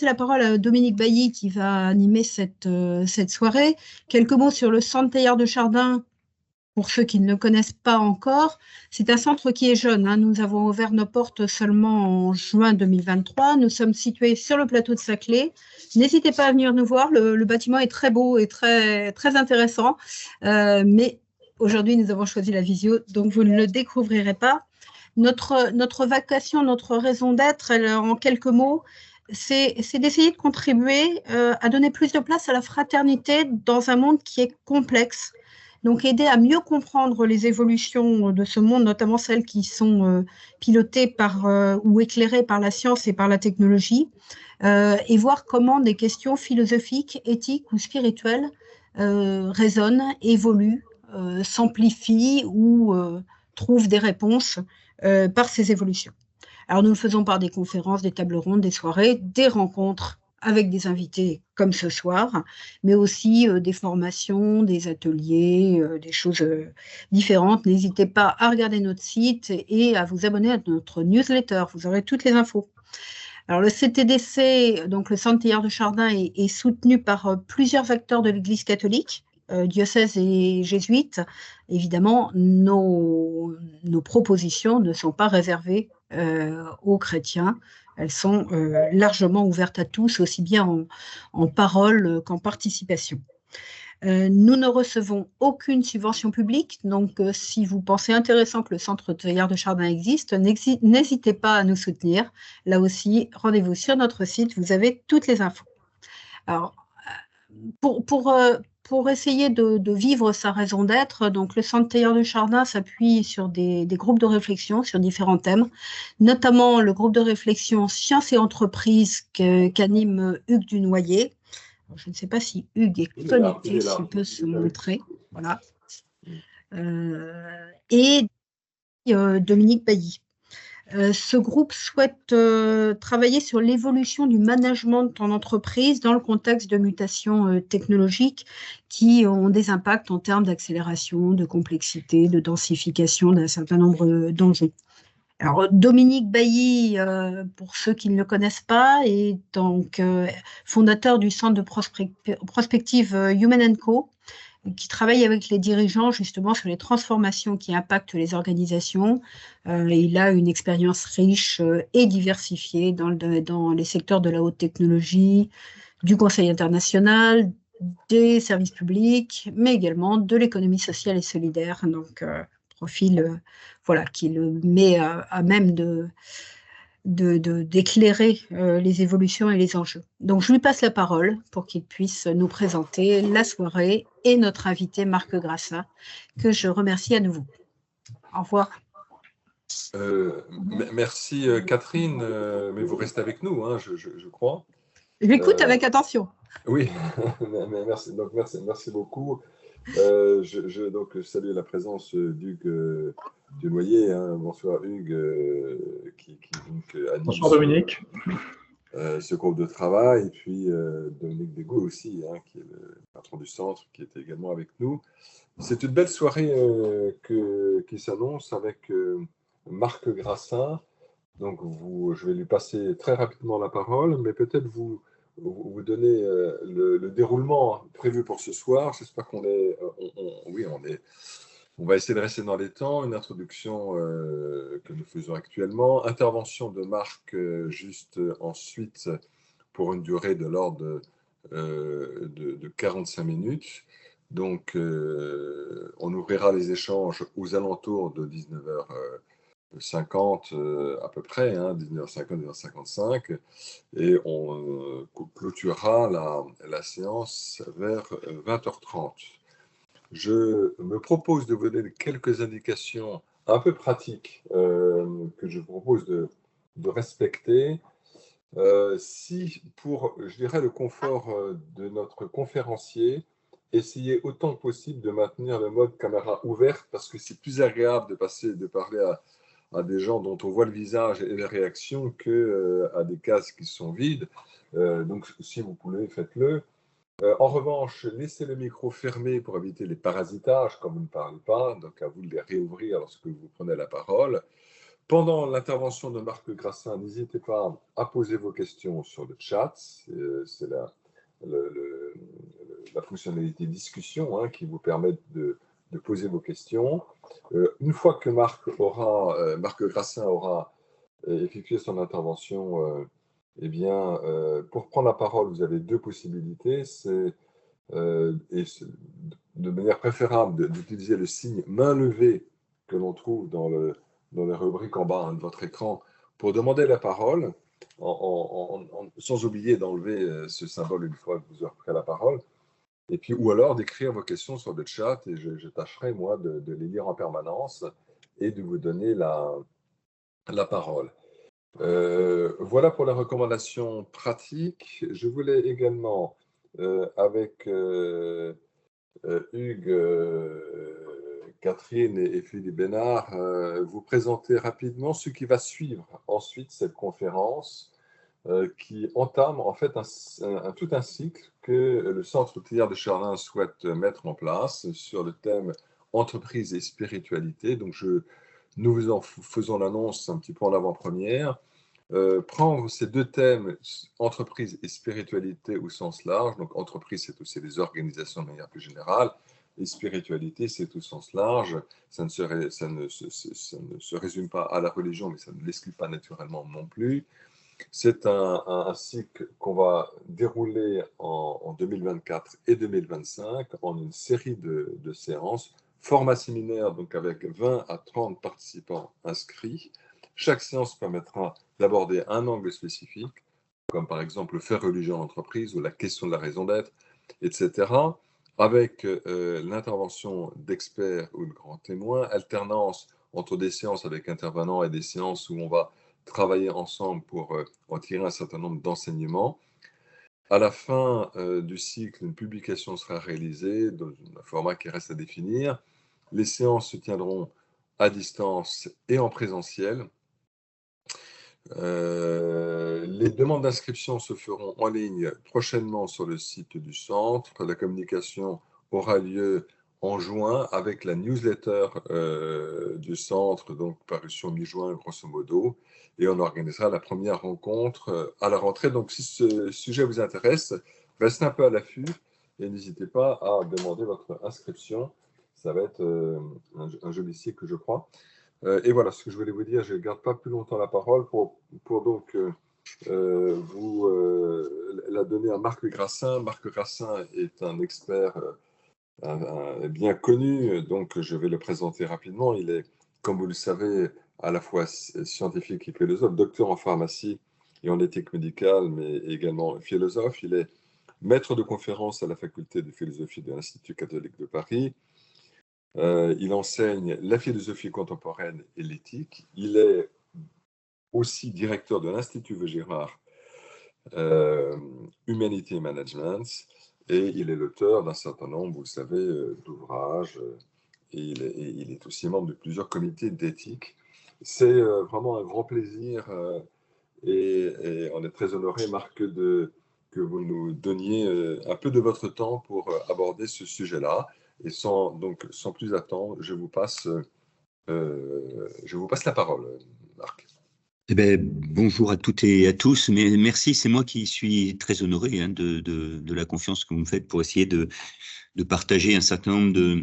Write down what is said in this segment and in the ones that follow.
passer la parole à Dominique Bailly qui va animer cette soirée. Quelques mots sur le centre Teilhard de Chardin. Pour ceux qui ne le connaissent pas encore, c'est un centre qui est jeune, hein. Nous avons ouvert nos portes seulement en juin 2023. Nous sommes situés sur le plateau de Saclay. N'hésitez pas à venir nous voir. Le bâtiment est très beau et très, très intéressant. Mais aujourd'hui, nous avons choisi la visio, donc vous ne le découvrirez pas. Notre vocation, notre raison d'être, en quelques mots, c'est d'essayer de contribuer à donner plus de place à la fraternité dans un monde qui est complexe. Donc, aider à mieux comprendre les évolutions de ce monde, notamment celles qui sont pilotées par ou éclairées par la science et par la technologie, et voir comment des questions philosophiques, éthiques ou spirituelles résonnent, évoluent, s'amplifient ou trouvent des réponses par ces évolutions. Alors, nous le faisons par des conférences, des tables rondes, des soirées, des rencontres avec des invités comme ce soir, mais aussi des formations, des ateliers, des choses différentes. N'hésitez pas à regarder notre site et à vous abonner à notre newsletter. Vous aurez toutes les infos. Alors, le CTDC, donc le Centre Teilhard de Chardin, est soutenu par plusieurs acteurs de l'Église catholique, diocèse et jésuites. Évidemment, nos propositions ne sont pas réservées aux chrétiens. Elles sont largement ouvertes à tous, aussi bien en parole qu'en participation. Nous ne recevons aucune subvention publique, donc si vous pensez intéressant que le Centre Teilhard de Chardin existe, n'hésitez pas à nous soutenir. Là aussi, rendez-vous sur notre site, vous avez toutes les infos. Alors, pour essayer de vivre sa raison d'être, donc le Centre Teilhard de Chardin s'appuie sur des groupes de réflexion sur différents thèmes, notamment le groupe de réflexion Sciences et Entreprises qu'anime Hugues Dunoyer. Je ne sais pas si Hugues est connecté, s'il peut se montrer. Voilà. Et Dominique Bailly. Ce groupe souhaite travailler sur l'évolution du management en entreprise dans le contexte de mutations technologiques qui ont des impacts en termes d'accélération, de complexité, de densification d'un certain nombre d'enjeux. Alors, Dominique Bailly, pour ceux qui ne le connaissent pas, est donc fondateur du centre de prospective Human & Co, qui travaille avec les dirigeants justement sur les transformations qui impactent les organisations. Il a une expérience riche et diversifiée dans les secteurs de la haute technologie, du conseil international, des services publics, mais également de l'économie sociale et solidaire. Donc, profil voilà, qui le met à même d'éclairer les évolutions et les enjeux. Donc, je lui passe la parole pour qu'il puisse nous présenter la soirée et notre invité Marc Grassa, que je remercie à nouveau. Au revoir. Merci Catherine, mais vous restez avec nous, hein, je crois. J'écoute avec attention. Oui, merci beaucoup. Je salue la présence d'Hugues Dunoyer. Hein. Bonsoir Hugues, qui donc, anime bonsoir Dominique. Ce groupe de travail, et puis Dominique Desgaux aussi, hein, qui est le patron du centre, qui est également avec nous. C'est une belle soirée qui s'annonce avec Marc Grassa. Donc je vais lui passer très rapidement la parole, mais peut-être vous donner le déroulement prévu pour ce soir. J'espère qu'on est, on va essayer de rester dans les temps. Une introduction que nous faisons actuellement, intervention de Marc juste ensuite pour une durée de l'ordre de 45 minutes. Donc, on ouvrira les échanges aux alentours de 19h50 à peu près, hein, 19h50, 19h55, et on clôturera la séance vers 20h30. Je me propose de vous donner quelques indications un peu pratiques que je vous propose de respecter. Si pour, je dirais, le confort de notre conférencier, essayez autant que possible de maintenir le mode caméra ouverte parce que c'est plus agréable de parler à des gens dont on voit le visage et les réactions qu'à des cases qui sont vides. Donc, si vous pouvez, faites-le. En revanche, laissez le micro fermé pour éviter les parasitages quand vous ne parlez pas. Donc, à vous de les réouvrir lorsque vous prenez la parole. Pendant l'intervention de Marc Grassin, n'hésitez pas à poser vos questions sur le chat. C'est la fonctionnalité discussion hein, qui vous permet de poser vos questions. Une fois que Marc Grassin aura effectué son intervention, eh bien, pour prendre la parole, vous avez deux possibilités. C'est de manière préférable d'utiliser le signe main levée que l'on trouve dans les rubriques en bas hein, de votre écran pour demander la parole, sans oublier d'enlever ce symbole une fois que vous aurez pris la parole. Et puis, ou alors d'écrire vos questions sur le chat et je tâcherai, moi, de les lire en permanence et de vous donner la parole. Voilà pour la recommandation pratique. Je voulais également, avec Hugues, Catherine et Philippe Bénard, vous présenter rapidement ce qui va suivre ensuite cette conférence qui entame en fait tout un cycle que le Centre Théard de Chardin souhaite mettre en place sur le thème entreprise et spiritualité. Donc nous vous en faisons l'annonce un petit peu en avant-première. Prendre ces deux thèmes, entreprise et spiritualité au sens large, donc entreprise c'est aussi les organisations de manière plus générale, et spiritualité c'est au sens large, ça ne se résume pas à la religion, mais ça ne l'exclut pas naturellement non plus. C'est un cycle qu'on va dérouler en 2024 et 2025 en une série de séances, format séminaire, donc avec 20 à 30 participants inscrits. Chaque séance permettra d'aborder un angle spécifique, comme par exemple le fait religieux en entreprise ou la question de la raison d'être, etc., avec l'intervention d'experts ou de grands témoins, alternance entre des séances avec intervenants et des séances où on va travailler ensemble pour en tirer un certain nombre d'enseignements. À la fin du cycle, une publication sera réalisée dans un format qui reste à définir. Les séances se tiendront à distance et en présentiel. Les demandes d'inscription se feront en ligne prochainement sur le site du centre. La communication aura lieu en juin avec la newsletter du centre, donc parution mi-juin grosso modo, et on organisera la première rencontre à la rentrée. Donc si ce sujet vous intéresse, restez un peu à l'affût et n'hésitez pas à demander votre inscription. Ça va être un joli cycle, je crois. Et voilà ce que je voulais vous dire. Je ne garde pas plus longtemps la parole pour donc vous la donner à Marc Grassin. Marc Grassin est un expert bien connu, donc je vais le présenter rapidement. Il est, comme vous le savez, à la fois scientifique et philosophe, docteur en pharmacie et en éthique médicale, mais également philosophe. Il est maître de conférence à la faculté de philosophie de l'Institut catholique de Paris. Il enseigne la philosophie contemporaine et l'éthique. Il est aussi directeur de l'Institut Vaugirard Humanity Management et il est l'auteur d'un certain nombre, vous savez, d'ouvrages et il est aussi membre de plusieurs comités d'éthique. C'est vraiment un grand plaisir et on est très honoré, Marc, que vous nous donniez un peu de votre temps pour aborder ce sujet-là. Et sans plus attendre, je vous passe la parole, Marc. Eh bien, bonjour à toutes et à tous. Mais merci, c'est moi qui suis très honoré hein, de la confiance que vous me faites pour essayer de partager un certain nombre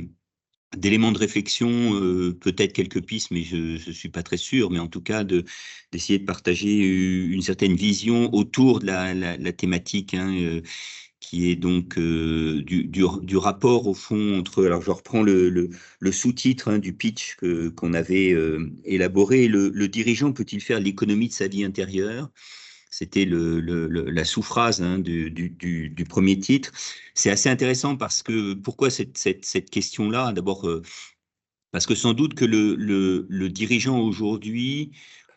d'éléments de réflexion, peut-être quelques pistes, mais je ne suis pas très sûr, mais en tout cas d'essayer de partager une certaine vision autour de la thématique hein, qui est donc du rapport au fond entre, alors je reprends le sous-titre hein, du pitch qu'on avait élaboré, le dirigeant peut-il faire l'économie de sa vie intérieure? C'était la sous-phrase hein, du premier titre. C'est assez intéressant parce que, pourquoi cette question-là? D'abord, parce que sans doute que le dirigeant aujourd'hui,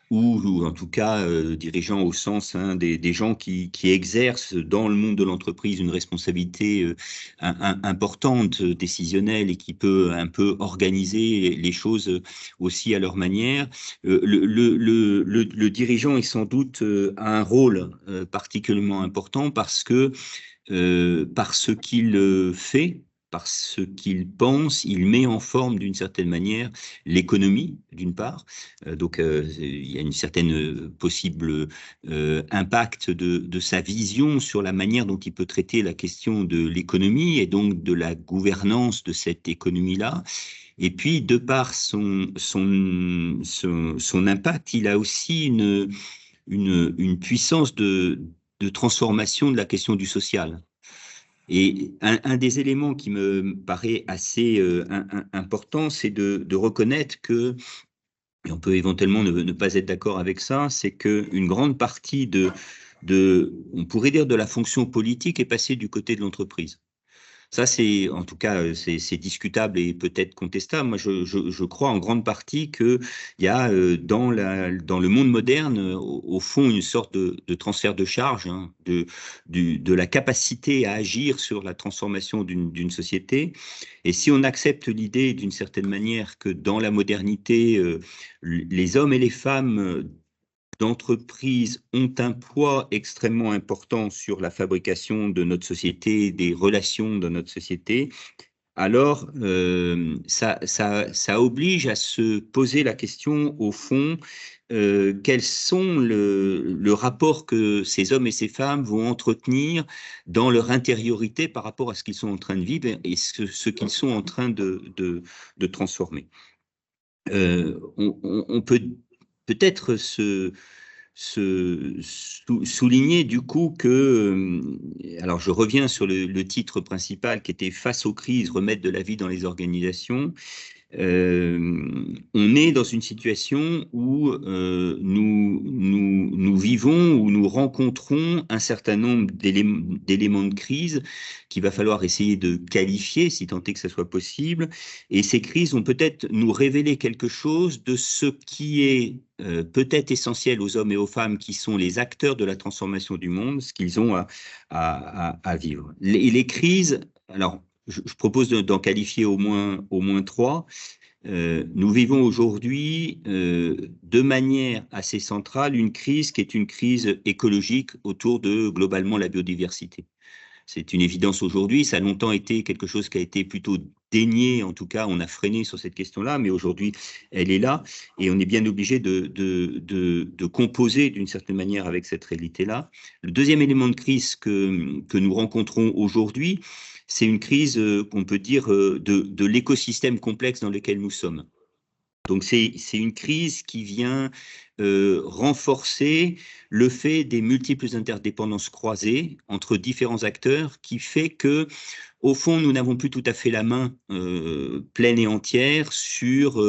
ou en tout cas dirigeants au sens hein, des gens qui exercent dans le monde de l'entreprise une responsabilité importante, décisionnelle et qui peut un peu organiser les choses aussi à leur manière. Le dirigeant est sans doute a un rôle particulièrement important parce que par ce qu'il fait, par ce qu'il pense, il met en forme d'une certaine manière l'économie, d'une part. Donc, il y a une certaine possible impact de sa vision sur la manière dont il peut traiter la question de l'économie et donc de la gouvernance de cette économie-là. Et puis, de par son impact, il a aussi une puissance de transformation de la question du social. Et un des éléments qui me paraît assez important, c'est de reconnaître que, et on peut éventuellement ne pas être d'accord avec ça, c'est qu'une grande partie on pourrait dire, de la fonction politique est passée du côté de l'entreprise. Ça, c'est, en tout cas, c'est discutable et peut-être contestable. Moi, je crois en grande partie qu'il y a dans le monde moderne, au fond, une sorte de transfert de charge, hein, de la capacité à agir sur la transformation d'une société. Et si on accepte l'idée, d'une certaine manière, que dans la modernité, les hommes et les femmes d'entreprises ont un poids extrêmement important sur la fabrication de notre société, des relations dans notre société, alors ça oblige à se poser la question, au fond, quels sont le rapport que ces hommes et ces femmes vont entretenir dans leur intériorité par rapport à ce qu'ils sont en train de vivre et ce qu'ils sont en train de transformer. On peut peut-être souligner du coup que, alors je reviens sur le titre principal qui était « Face aux crises, remettre de la vie dans les organisations ». On est dans une situation où nous vivons, où nous rencontrons un certain nombre d'éléments de crise qu'il va falloir essayer de qualifier, si tant est que ça soit possible. Et ces crises vont peut-être nous révéler quelque chose de ce qui est peut-être essentiel aux hommes et aux femmes qui sont les acteurs de la transformation du monde, ce qu'ils ont à vivre. Les crises, alors, je propose d'en qualifier au moins trois. Nous vivons aujourd'hui de manière assez centrale une crise qui est une crise écologique autour de globalement la biodiversité. C'est une évidence aujourd'hui, ça a longtemps été quelque chose qui a été plutôt dénié, en tout cas on a freiné sur cette question-là, mais aujourd'hui elle est là et on est bien obligé de composer d'une certaine manière avec cette réalité-là. Le deuxième élément de crise que nous rencontrons aujourd'hui, c'est une crise qu'on peut dire de l'écosystème complexe dans lequel nous sommes. Donc c'est une crise qui vient renforcer le fait des multiples interdépendances croisées entre différents acteurs qui fait que, au fond, nous n'avons plus tout à fait la main pleine et entière sur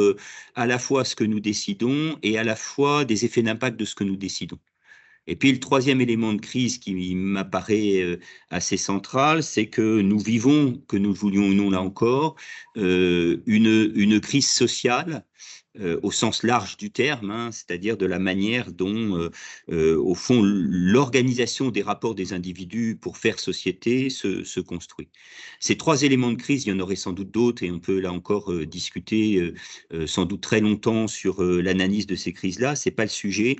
à la fois ce que nous décidons et à la fois des effets d'impact de ce que nous décidons. Et puis le troisième élément de crise qui m'apparaît assez central, c'est que nous vivons, que nous voulions ou non là encore, une crise sociale au sens large du terme, hein, c'est-à-dire de la manière dont, au fond, l'organisation des rapports des individus pour faire société se construit. Ces trois éléments de crise, il y en aurait sans doute d'autres et on peut là encore discuter sans doute très longtemps sur l'analyse de ces crises-là, c'est pas le sujet.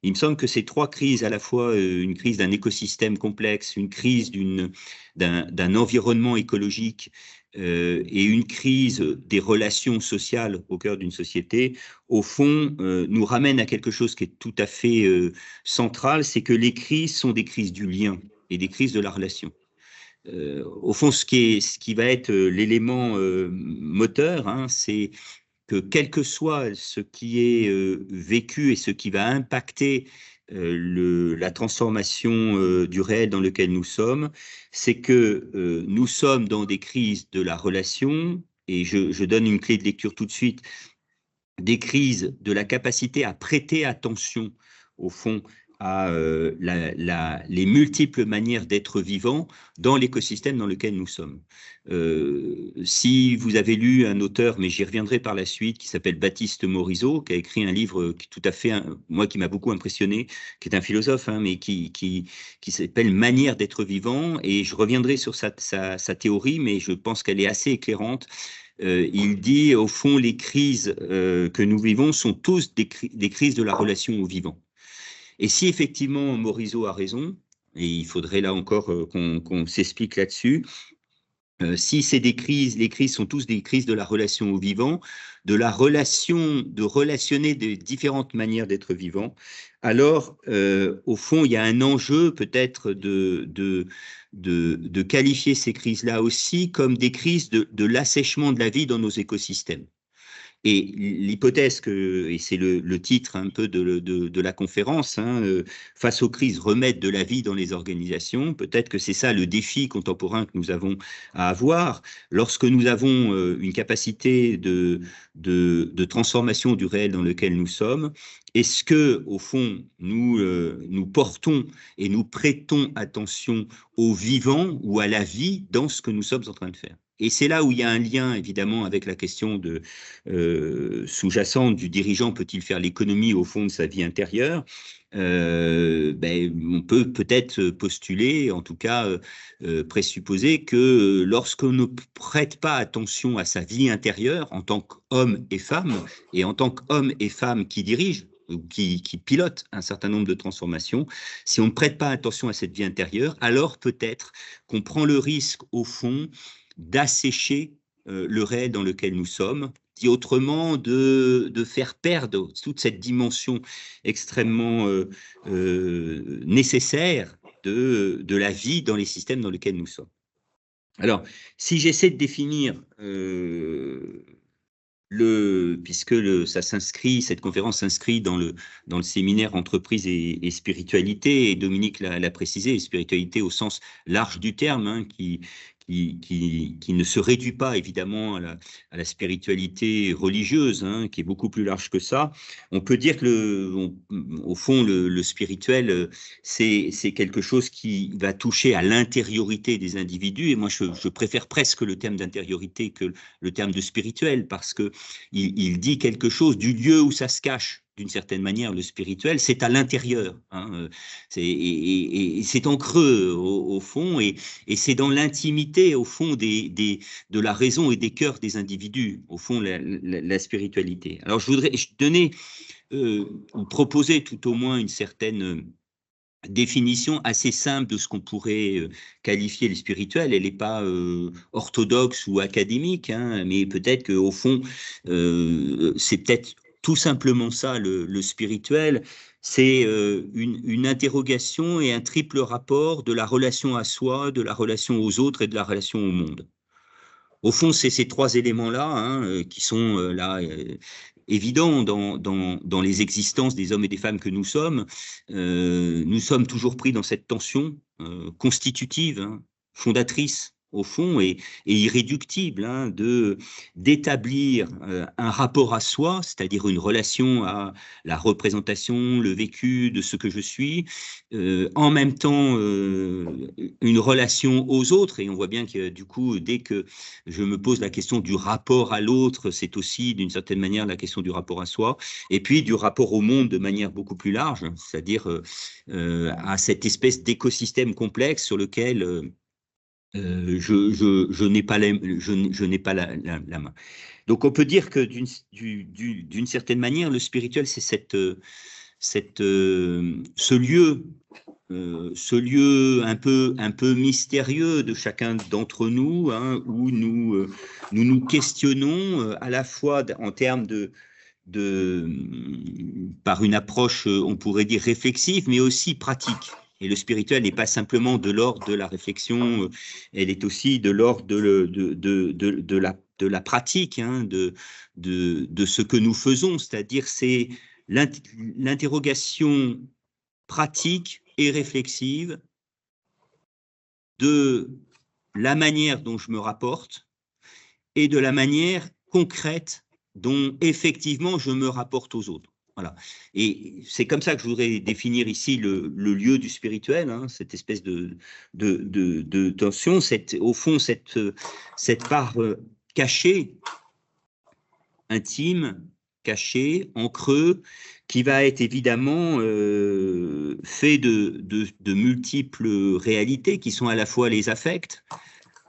Il me semble que ces trois crises, à la fois une crise d'un écosystème complexe, une crise d'un environnement écologique et une crise des relations sociales au cœur d'une société, au fond, nous ramènent à quelque chose qui est tout à fait central, c'est que les crises sont des crises du lien et des crises de la relation. Au fond, ce qui va être l'élément moteur, hein, c'est que quel que soit ce qui est vécu et ce qui va impacter la transformation du réel dans lequel nous sommes, c'est que nous sommes dans des crises de la relation, et je donne une clé de lecture tout de suite, des crises de la capacité à prêter attention, au fond, à les multiples manières d'être vivant dans l'écosystème dans lequel nous sommes. Si vous avez lu un auteur, mais j'y reviendrai par la suite, qui s'appelle Baptiste Morisot, qui a écrit un livre qui tout à fait, moi qui m'a beaucoup impressionné, qui est un philosophe, hein, mais qui s'appelle Manière d'être vivant, et je reviendrai sur sa théorie, mais je pense qu'elle est assez éclairante. Il dit, au fond, les crises que nous vivons sont tous des crises de la relation au vivant. Et si effectivement Morisot a raison, et il faudrait là encore qu'on s'explique là-dessus, si c'est des crises, les crises sont tous des crises de la relation au vivant, de la relation, de relationner de différentes manières d'être vivant, alors au fond, il y a un enjeu peut-être de qualifier ces crises-là aussi comme des crises de l'assèchement de la vie dans nos écosystèmes. Et l'hypothèse et c'est le titre un peu de la conférence, hein, face aux crises, remettre de la vie dans les organisations, peut-être que c'est ça le défi contemporain que nous avons à avoir. Lorsque nous avons une capacité de transformation du réel dans lequel nous sommes, est-ce que, au fond, nous portons et nous prêtons attention au vivant ou à la vie dans ce que nous sommes en train de faire? Et c'est là où il y a un lien, évidemment, avec la question sous-jacente du dirigeant, peut-il faire l'économie, au fond, de sa vie intérieure? On peut peut-être postuler, en tout cas présupposer que lorsqu'on ne prête pas attention à sa vie intérieure en tant qu'homme et femme, et en tant qu'homme et femme qui dirigent, ou qui pilotent un certain nombre de transformations, si on ne prête pas attention à cette vie intérieure, alors peut-être qu'on prend le risque, au fond, d'assécher le réel dans lequel nous sommes, dit autrement, de faire perdre toute cette dimension extrêmement nécessaire de la vie dans les systèmes dans lesquels nous sommes. Alors, si j'essaie de définir puisque ça s'inscrit, cette conférence s'inscrit dans le séminaire entreprise et spiritualité, et Dominique l'a précisé, spiritualité au sens large du terme, hein, qui ne se réduit pas évidemment à la spiritualité religieuse, hein, qui est beaucoup plus large que ça. On peut dire que au fond, le spirituel, c'est quelque chose qui va toucher à l'intériorité des individus, et moi je préfère presque le terme d'intériorité que le terme de spirituel, parce que il dit quelque chose du lieu où ça se cache. D'une certaine manière, le spirituel, c'est à l'intérieur, hein, et c'est en creux au fond, et c'est dans l'intimité au fond de la raison et des cœurs des individus, au fond, la spiritualité. Alors je voudrais donner, ou proposer tout au moins une certaine définition assez simple de ce qu'on pourrait qualifier le spirituel. Elle n'est pas orthodoxe ou académique, hein, mais peut-être qu'au fond, c'est peut-être tout simplement ça, le spirituel. C'est une interrogation et un triple rapport de la relation à soi, de la relation aux autres et de la relation au monde. Au fond, c'est ces trois éléments-là, hein, qui sont là évidents dans les existences des hommes et des femmes que nous sommes. Nous sommes toujours pris dans cette tension constitutive, hein, fondatrice au fond, et irréductible, hein, d'établir un rapport à soi, c'est-à-dire une relation à la représentation, le vécu de ce que je suis, en même temps une relation aux autres, et on voit bien que du coup, dès que je me pose la question du rapport à l'autre, c'est aussi d'une certaine manière la question du rapport à soi, et puis du rapport au monde de manière beaucoup plus large, c'est-à-dire à cette espèce d'écosystème complexe sur lequel je n'ai pas la main. Donc on peut dire que d'une certaine manière, le spirituel, c'est ce lieu un peu mystérieux de chacun d'entre nous, hein, où nous questionnons à la fois en termes par une approche, on pourrait dire réflexive, mais aussi pratique. Et le spirituel n'est pas simplement de l'ordre de la réflexion, elle est aussi de l'ordre de la pratique, hein, de ce que nous faisons, c'est-à-dire c'est l'interrogation pratique et réflexive de la manière dont je me rapporte et de la manière concrète dont effectivement je me rapporte aux autres. Voilà. Et c'est comme ça que je voudrais définir ici le lieu du spirituel, hein, cette espèce de tension, au fond cette part cachée, intime, cachée, en creux, qui va être évidemment fait de multiples réalités qui sont à la fois les affects,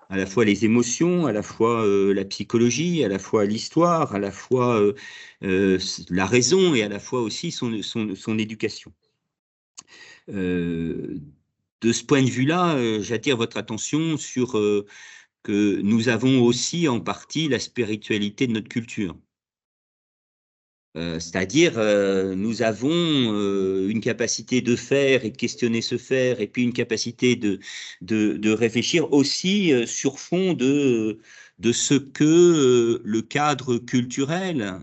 à la fois les émotions, à la fois la psychologie, à la fois l'histoire, à la fois la raison et à la fois aussi son éducation. De ce point de vue-là, j'attire votre attention sur que nous avons aussi en partie la spiritualité de notre culture. C'est-à-dire, nous avons une capacité de faire et de questionner ce faire, et puis une capacité de réfléchir aussi sur fond de ce que le cadre culturel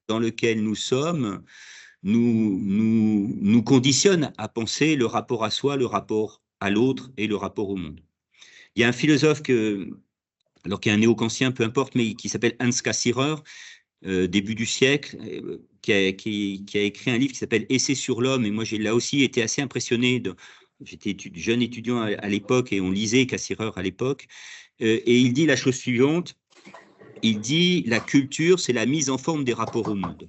dans lequel nous sommes nous conditionne à penser le rapport à soi, le rapport à l'autre et le rapport au monde. Il y a un philosophe alors qui est un néo-kantien, peu importe, mais qui s'appelle Hans Cassirer, début du siècle, qui a écrit un livre qui s'appelle Essai sur l'homme, et moi j'ai là aussi été assez impressionné. J'étais jeune étudiant à l'époque et on lisait Cassirer à l'époque, et il dit la chose suivante, il dit la culture c'est la mise en forme des rapports au monde.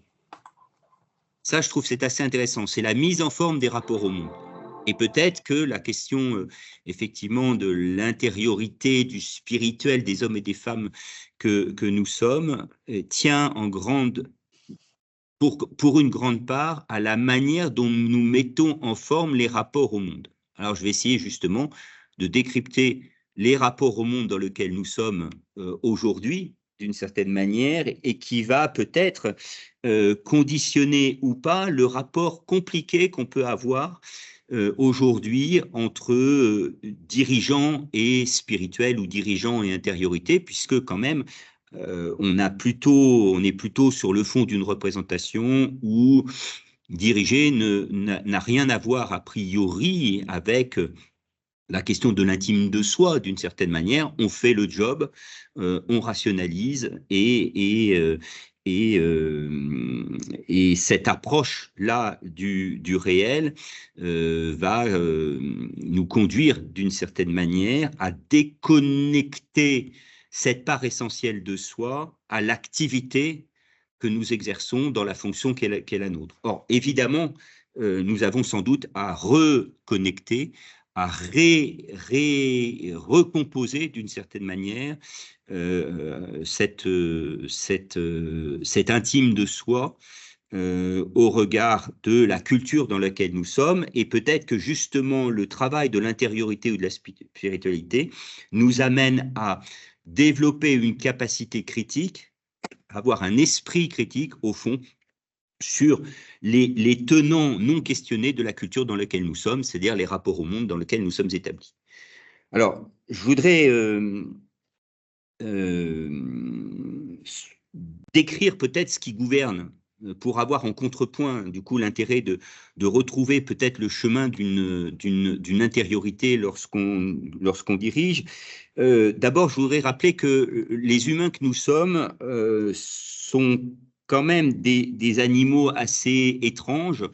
Ça je trouve c'est assez intéressant, c'est la mise en forme des rapports au monde. Et peut-être que la question, effectivement, de l'intériorité, du spirituel des hommes et des femmes que nous sommes, tient en pour une grande part à la manière dont nous mettons en forme les rapports au monde. Alors, je vais essayer justement de décrypter les rapports au monde dans lesquels nous sommes aujourd'hui, d'une certaine manière, et qui va peut-être conditionner ou pas le rapport compliqué qu'on peut avoir aujourd'hui entre dirigeants et spirituels ou dirigeants et intériorité, puisque quand même on est plutôt sur le fond d'une représentation où diriger n'a rien à voir a priori avec la question de l'intime de soi, d'une certaine manière. On fait le job, on rationalise et cette approche-là du réel va nous conduire d'une certaine manière à déconnecter cette part essentielle de soi à l'activité que nous exerçons dans la fonction qu'est la nôtre. Or, évidemment, nous avons sans doute à reconnecter, à recomposer d'une certaine manière cet intime de soi au regard de la culture dans laquelle nous sommes, et peut-être que justement le travail de l'intériorité ou de la spiritualité nous amène à développer une capacité critique, avoir un esprit critique au fond sur les tenants non questionnés de la culture dans laquelle nous sommes, c'est-à-dire les rapports au monde dans lesquels nous sommes établis. Alors, je voudrais décrire peut-être ce qui gouverne pour avoir en contrepoint, du coup, l'intérêt de retrouver peut-être le chemin d'une intériorité lorsqu'on dirige. D'abord, je voudrais rappeler que les humains que nous sommes sont quand même des animaux assez étranges,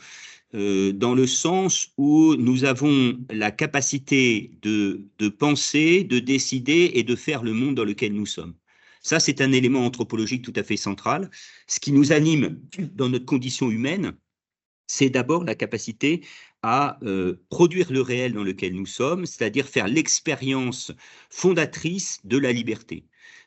dans le sens où nous avons la capacité de penser, de décider et de faire le monde dans lequel nous sommes. Ça, c'est un élément anthropologique tout à fait central. Ce qui nous anime dans notre condition humaine, c'est d'abord la capacité à produire le réel dans lequel nous sommes, c'est-à-dire faire l'expérience fondatrice de la liberté.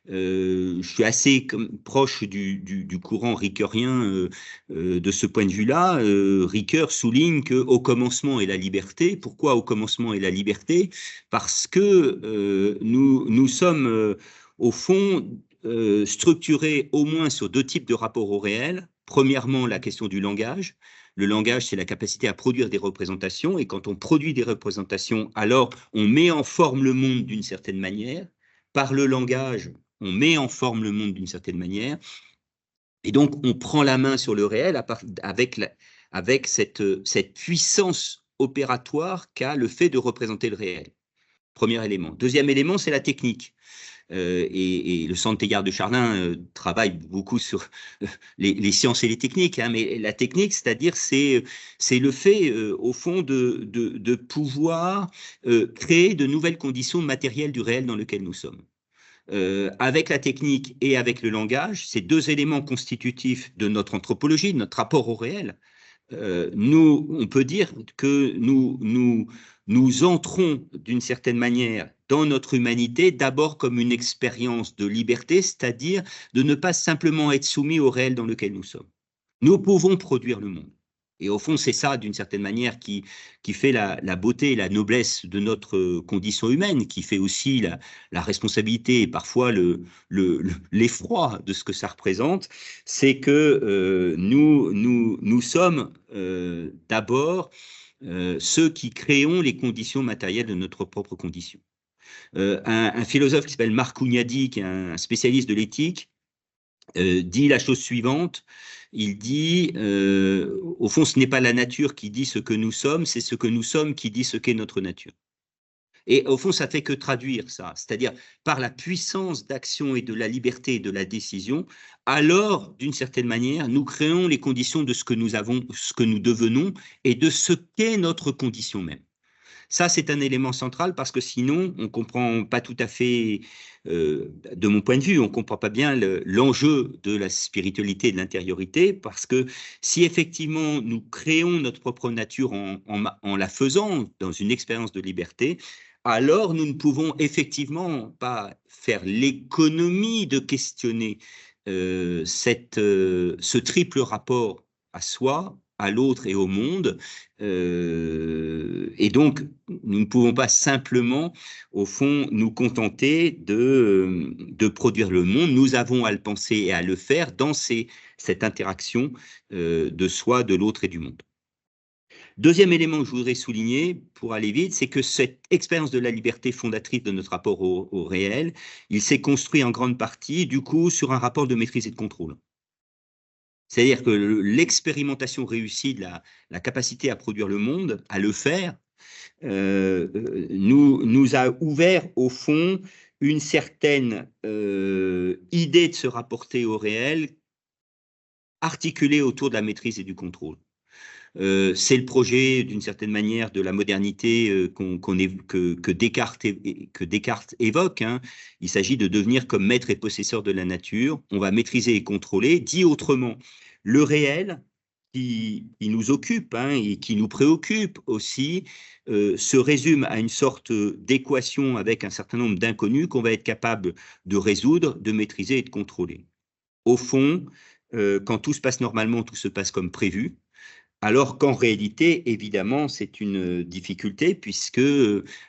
Je suis assez proche du courant rickeurien de ce point de vue-là. Ricoeur souligne qu'au commencement est la liberté. Pourquoi au commencement est la liberté? Parce que nous sommes au fond structurés au moins sur deux types de rapports au réel. Premièrement, la question du langage. Le langage, c'est la capacité à produire des représentations, et quand on produit des représentations, alors on met en forme le monde d'une certaine manière. Par le langage, on met en forme le monde d'une certaine manière, et donc on prend la main sur le réel avec cette puissance opératoire qu'a le fait de représenter le réel. Premier élément. Deuxième élément, c'est la technique. Et le Centre Teilhard de Chardin travaille beaucoup sur les sciences et les techniques, hein, mais la technique, c'est-à-dire c'est le fait, au fond, de pouvoir créer de nouvelles conditions matérielles du réel dans lequel nous sommes. Avec la technique et avec le langage, ces deux éléments constitutifs de notre anthropologie, de notre rapport au réel, on peut dire que nous entrons d'une certaine manière dans notre humanité d'abord comme une expérience de liberté, c'est-à-dire de ne pas simplement être soumis au réel dans lequel nous sommes. Nous pouvons produire le monde. Et au fond, c'est ça, d'une certaine manière, qui fait la beauté et la noblesse de notre condition humaine, qui fait aussi la responsabilité et parfois l'effroi de ce que ça représente. C'est que nous sommes d'abord ceux qui créons les conditions matérielles de notre propre condition. Un philosophe qui s'appelle Marc Hunyadi, qui est un spécialiste de l'éthique, dit la chose suivante. Il dit, au fond, ce n'est pas la nature qui dit ce que nous sommes, c'est ce que nous sommes qui dit ce qu'est notre nature. Et au fond, ça fait que traduire ça, c'est-à-dire par la puissance d'action et de la liberté et de la décision, alors, d'une certaine manière, nous créons les conditions de ce que nous avons, ce que nous devenons et de ce qu'est notre condition même. Ça, c'est un élément central parce que sinon, on ne comprend pas tout à fait, de mon point de vue, on ne comprend pas bien l'enjeu de la spiritualité et de l'intériorité parce que si effectivement nous créons notre propre nature en la faisant dans une expérience de liberté, alors nous ne pouvons effectivement pas faire l'économie de questionner ce triple rapport à soi, à l'autre et au monde. Et donc, nous ne pouvons pas simplement, au fond, nous contenter de produire le monde. Nous avons à le penser et à le faire dans cette interaction de soi, de l'autre et du monde. Deuxième élément que je voudrais souligner, pour aller vite, c'est que cette expérience de la liberté fondatrice de notre rapport au réel, il s'est construit en grande partie, du coup, sur un rapport de maîtrise et de contrôle. C'est-à-dire que l'expérimentation réussie de la capacité à produire le monde, à le faire, nous a ouvert, au fond, une certaine idée de se rapporter au réel articulée autour de la maîtrise et du contrôle. C'est le projet, d'une certaine manière, de la modernité que Descartes évoque. Hein. Il s'agit de devenir comme maître et possesseur de la nature. On va maîtriser et contrôler. Dit autrement, le réel qui nous occupe et qui nous préoccupe aussi se résume à une sorte d'équation avec un certain nombre d'inconnus qu'on va être capable de résoudre, de maîtriser et de contrôler. Au fond, quand tout se passe normalement, tout se passe comme prévu. Alors qu'en réalité, évidemment, c'est une difficulté puisque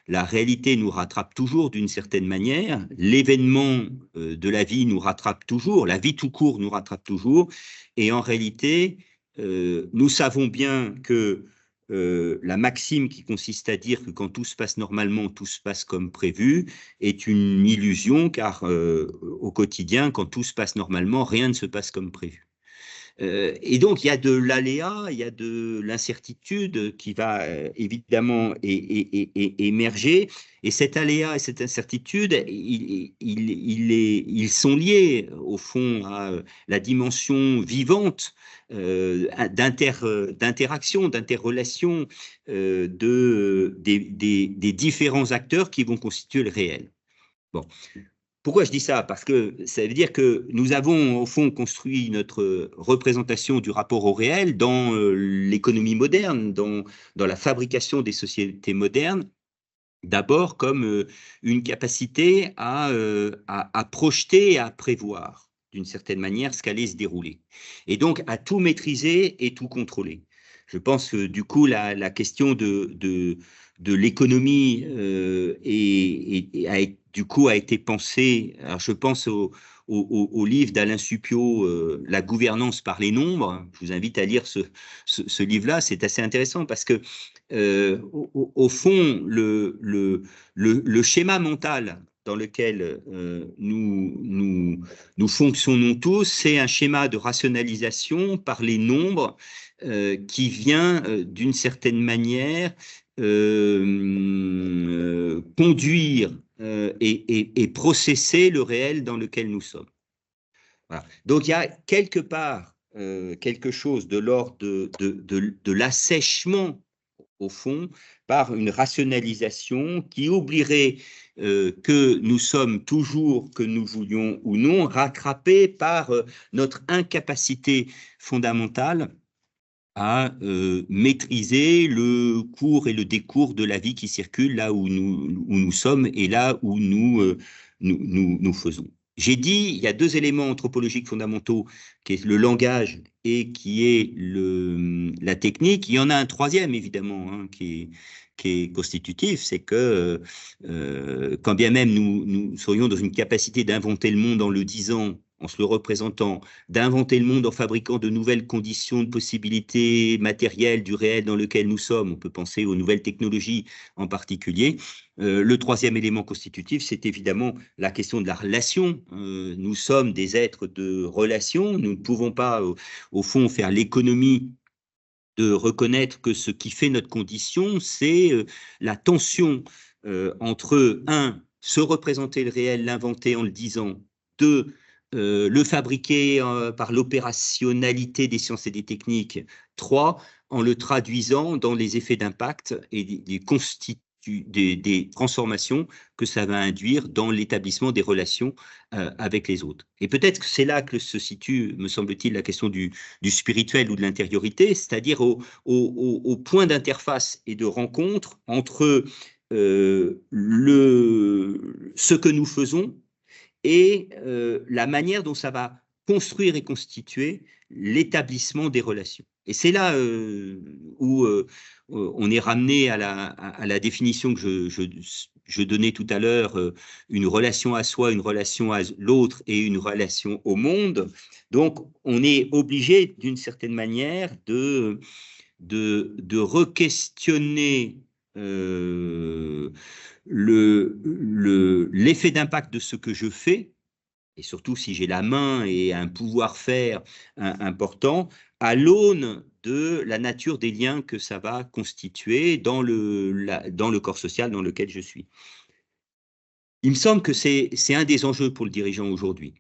la réalité nous rattrape toujours d'une certaine manière, l'événement de la vie nous rattrape toujours, la vie tout court nous rattrape toujours, et en réalité, nous savons bien que la maxime qui consiste à dire que quand tout se passe normalement, tout se passe comme prévu, est une illusion car au quotidien, quand tout se passe normalement, rien ne se passe comme prévu. Et donc, il y a de l'aléa, il y a de l'incertitude qui va évidemment émerger. Et cet aléa et cette incertitude, ils sont liés, au fond, à la dimension vivante d'interaction, d'interrelation des différents acteurs qui vont constituer le réel. Bon. Pourquoi je dis ça? Parce que ça veut dire que nous avons, au fond, construit notre représentation du rapport au réel dans l'économie moderne, dans la fabrication des sociétés modernes, d'abord comme une capacité à projeter et à prévoir, d'une certaine manière, ce qu'allait se dérouler. Et donc, à tout maîtriser et tout contrôler. Je pense que, du coup, la question de l'économie a été pensée. Alors, je pense au livre d'Alain Supiot, La gouvernance par les nombres. Je vous invite à lire ce livre-là. C'est assez intéressant parce que, au fond, le schéma mental dans lequel nous fonctionnons tous, c'est un schéma de rationalisation par les nombres qui vient d'une certaine manière conduire et processer le réel dans lequel nous sommes. Voilà. Donc il y a quelque part quelque chose de l'ordre de l'assèchement, au fond, par une rationalisation qui oublierait que nous sommes toujours, que nous voulions ou non, rattrapés par notre incapacité fondamentale à maîtriser le cours et le décours de la vie qui circule là où nous sommes et là où nous faisons. J'ai dit, il y a deux éléments anthropologiques fondamentaux, qui est le langage et qui est la technique. Il y en a un troisième, évidemment, hein, qui est constitutif, c'est que quand bien même nous serions dans une capacité d'inventer le monde en le disant, en se le représentant, d'inventer le monde en fabriquant de nouvelles conditions de possibilités matérielles du réel dans lequel nous sommes, on peut penser aux nouvelles technologies en particulier. Le troisième élément constitutif, c'est évidemment la question de la relation. Nous sommes des êtres de relation, nous ne pouvons pas, au fond, faire l'économie de reconnaître que ce qui fait notre condition, c'est la tension entre, un, se représenter le réel, l'inventer en le disant, deux, le fabriquer par l'opérationnalité des sciences et des techniques, trois, en le traduisant dans les effets d'impact et des transformations que ça va induire dans l'établissement des relations avec les autres. Et peut-être que c'est là que se situe, me semble-t-il, la question du spirituel ou de l'intériorité, c'est-à-dire au point d'interface et de rencontre entre ce que nous faisons et la manière dont ça va construire et constituer l'établissement des relations. Et c'est là où on est ramené à la définition que je donnais tout à l'heure, une relation à soi, une relation à l'autre et une relation au monde. Donc, on est obligé, d'une certaine manière, de re-questionner l'effet d'impact de ce que je fais, et surtout si j'ai la main et un pouvoir-faire important, à l'aune de la nature des liens que ça va constituer dans le corps social dans lequel je suis. Il me semble que c'est un des enjeux pour le dirigeant aujourd'hui.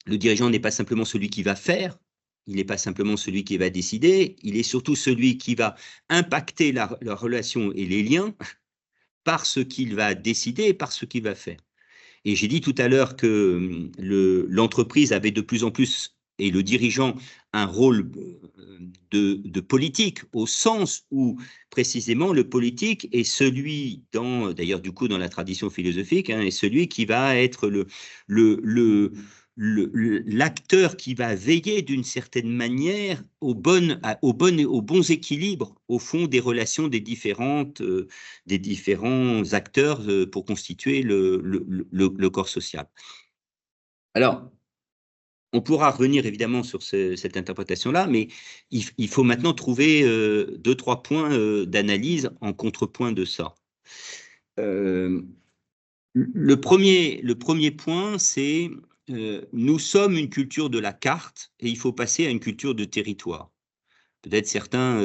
Le dirigeant n'est pas simplement celui qui va faire, il n'est pas simplement celui qui va décider, il est surtout celui qui va impacter la relation et les liens par ce qu'il va décider et par ce qu'il va faire. Et j'ai dit tout à l'heure que l'entreprise avait de plus en plus, et le dirigeant, un rôle de politique, au sens où, précisément, le politique est celui, d'ailleurs, du coup, dans la tradition philosophique, hein, est celui qui va être l'acteur qui va veiller d'une certaine manière aux bons équilibres, au fond, des relations des différents acteurs pour constituer le corps social. Alors, on pourra revenir évidemment sur cette interprétation-là, mais il faut maintenant trouver 2-3 points d'analyse en contrepoint de ça. Le premier point, c'est nous sommes une culture de la carte et il faut passer à une culture de territoire. Peut-être certains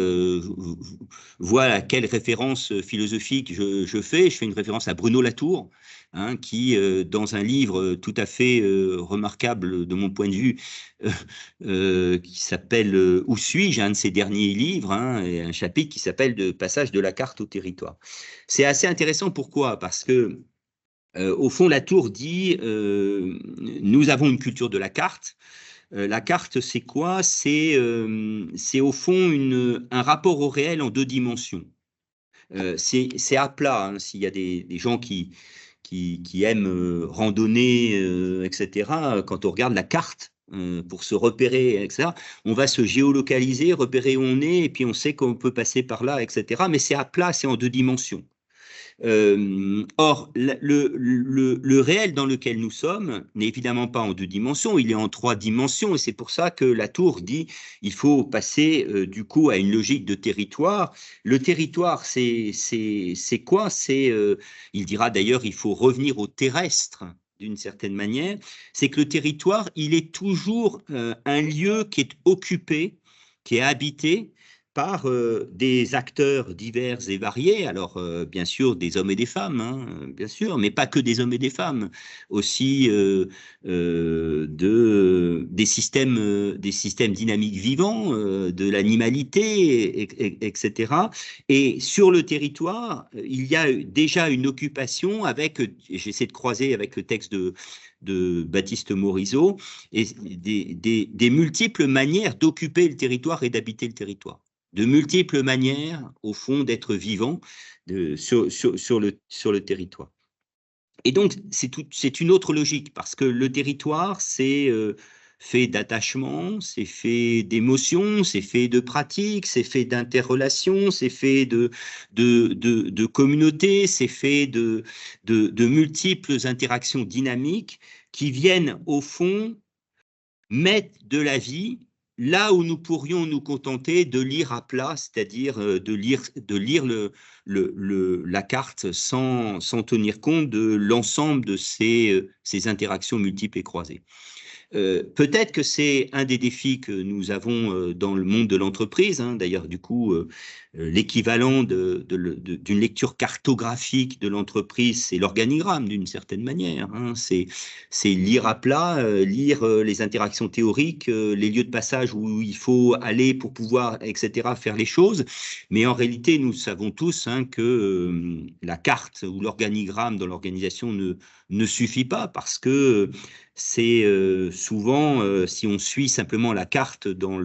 voient à quelle référence philosophique je fais. Je fais une référence à Bruno Latour, hein, qui, dans un livre tout à fait remarquable de mon point de vue, qui s'appelle « Où suis-je ?» un de ses derniers livres, hein, et un chapitre qui s'appelle « De passage de la carte au territoire ». C'est assez intéressant. Pourquoi ? Parce que, au fond, Latour dit nous avons une culture de la carte. La carte, c'est quoi ? C'est au fond un rapport au réel en 2 dimensions. C'est à plat, hein, s'il y a des gens qui aiment randonner, etc., quand on regarde la carte, pour se repérer, etc., on va se géolocaliser, repérer où on est, et puis on sait qu'on peut passer par là, etc., mais c'est à plat, c'est en 2 dimensions. Or, le réel dans lequel nous sommes n'est évidemment pas en 2 dimensions, il est en 3 dimensions, et c'est pour ça que Latour dit il faut passer du coup à une logique de territoire. Le territoire, c'est quoi ? Il dira d'ailleurs, il faut revenir au terrestre d'une certaine manière. C'est que le territoire, il est toujours un lieu qui est occupé, qui est habité par des acteurs divers et variés, alors bien sûr des hommes et des femmes, hein, bien sûr, mais pas que des hommes et des femmes, aussi des systèmes dynamiques vivants, de l'animalité, etc. Et sur le territoire, il y a déjà une occupation avec, j'essaie de croiser avec le texte de Baptiste Morisot, et des multiples manières d'occuper le territoire et d'habiter le territoire. De multiples manières, au fond, d'être vivant sur le territoire. Et donc, c'est une autre logique, parce que le territoire, c'est fait d'attachement, c'est fait d'émotions, c'est fait de pratiques, c'est fait d'interrelations, c'est fait de communautés, c'est fait de multiples interactions dynamiques qui viennent au fond mettre de la vie là où nous pourrions nous contenter de lire à plat, c'est-à-dire de lire la carte sans tenir compte de l'ensemble de ces interactions multiples et croisées. Peut-être que c'est un des défis que nous avons dans le monde de l'entreprise. Hein. D'ailleurs, du coup, l'équivalent d'une lecture cartographique de l'entreprise, c'est l'organigramme d'une certaine manière. Hein. C'est lire à plat, lire les interactions théoriques, les lieux de passage où il faut aller pour pouvoir, etc., faire les choses. Mais en réalité, nous savons tous hein, que la carte ou l'organigramme dans l'organisation ne suffit pas parce que c'est souvent, si on suit simplement la carte dans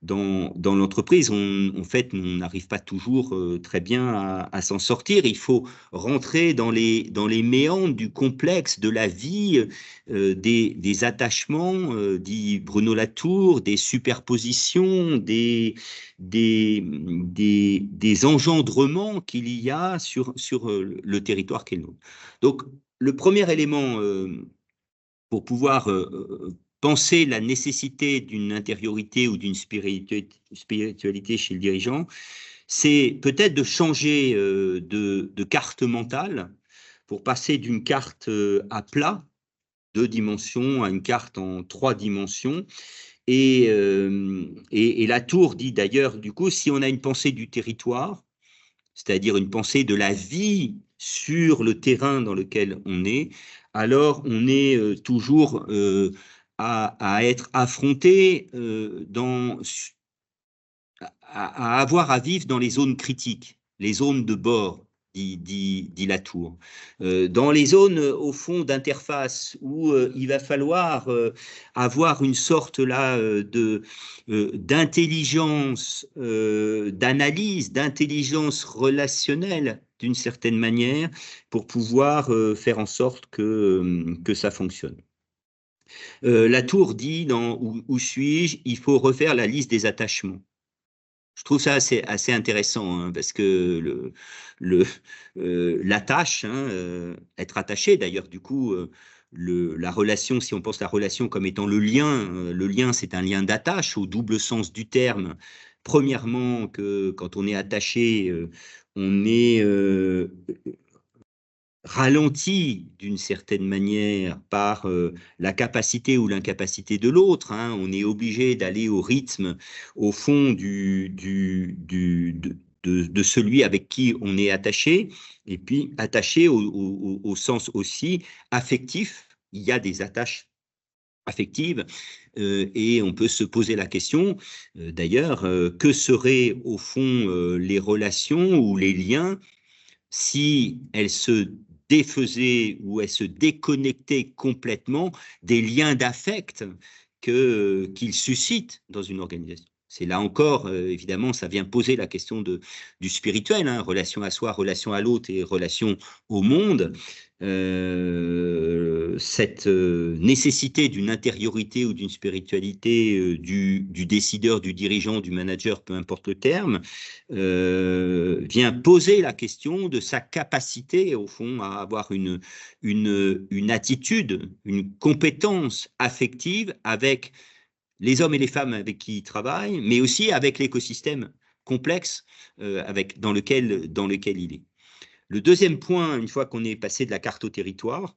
l'entreprise, en fait, on n'arrive pas toujours très bien à s'en sortir. Il faut rentrer dans les méandres du complexe de la vie, des attachements, dit Bruno Latour, des superpositions, des engendrements qu'il y a sur le territoire qu'est le nôtre. Donc, le premier élément pour pouvoir penser la nécessité d'une intériorité ou d'une spiritualité chez le dirigeant, c'est peut-être de changer de carte mentale pour passer d'une carte à plat, 2 dimensions, à une carte en 3 dimensions. Et Latour dit d'ailleurs, du coup, si on a une pensée du territoire, c'est-à-dire une pensée de la vie sur le terrain dans lequel on est, alors on est toujours à être affronté à avoir à vivre dans les zones critiques, les zones de bord, dit Latour. Dans les zones, au fond, d'interface, où il va falloir avoir une sorte là d'intelligence, d'analyse, d'intelligence relationnelle, d'une certaine manière, pour pouvoir faire en sorte que ça fonctionne. Latour dit dans Où suis-je ? Il faut refaire la liste des attachements. Je trouve ça assez intéressant hein, parce que l'attache, hein, être attaché d'ailleurs, du coup, la relation, si on pense la relation comme étant le lien c'est un lien d'attache au double sens du terme. Premièrement, que quand on est attaché, on est ralenti d'une certaine manière par la capacité ou l'incapacité de l'autre. Hein. On est obligé d'aller au rythme, au fond, de celui avec qui on est attaché, et puis attaché au sens aussi affectif. Il y a des attaches affectives, et on peut se poser la question, d'ailleurs, que seraient au fond les relations ou les liens si elles se défaisaient ou elles se déconnectaient complètement des liens d'affect qu'ils suscitent dans une organisation. C'est là encore, évidemment, ça vient poser la question du spirituel, hein, relation à soi, relation à l'autre et relation au monde. Cette nécessité d'une intériorité ou d'une spiritualité du décideur, du dirigeant, du manager, peu importe le terme, vient poser la question de sa capacité, au fond, à avoir une attitude, une compétence affective avec les hommes et les femmes avec qui il travaille, mais aussi avec l'écosystème complexe dans lequel il est. Le deuxième point, une fois qu'on est passé de la carte au territoire,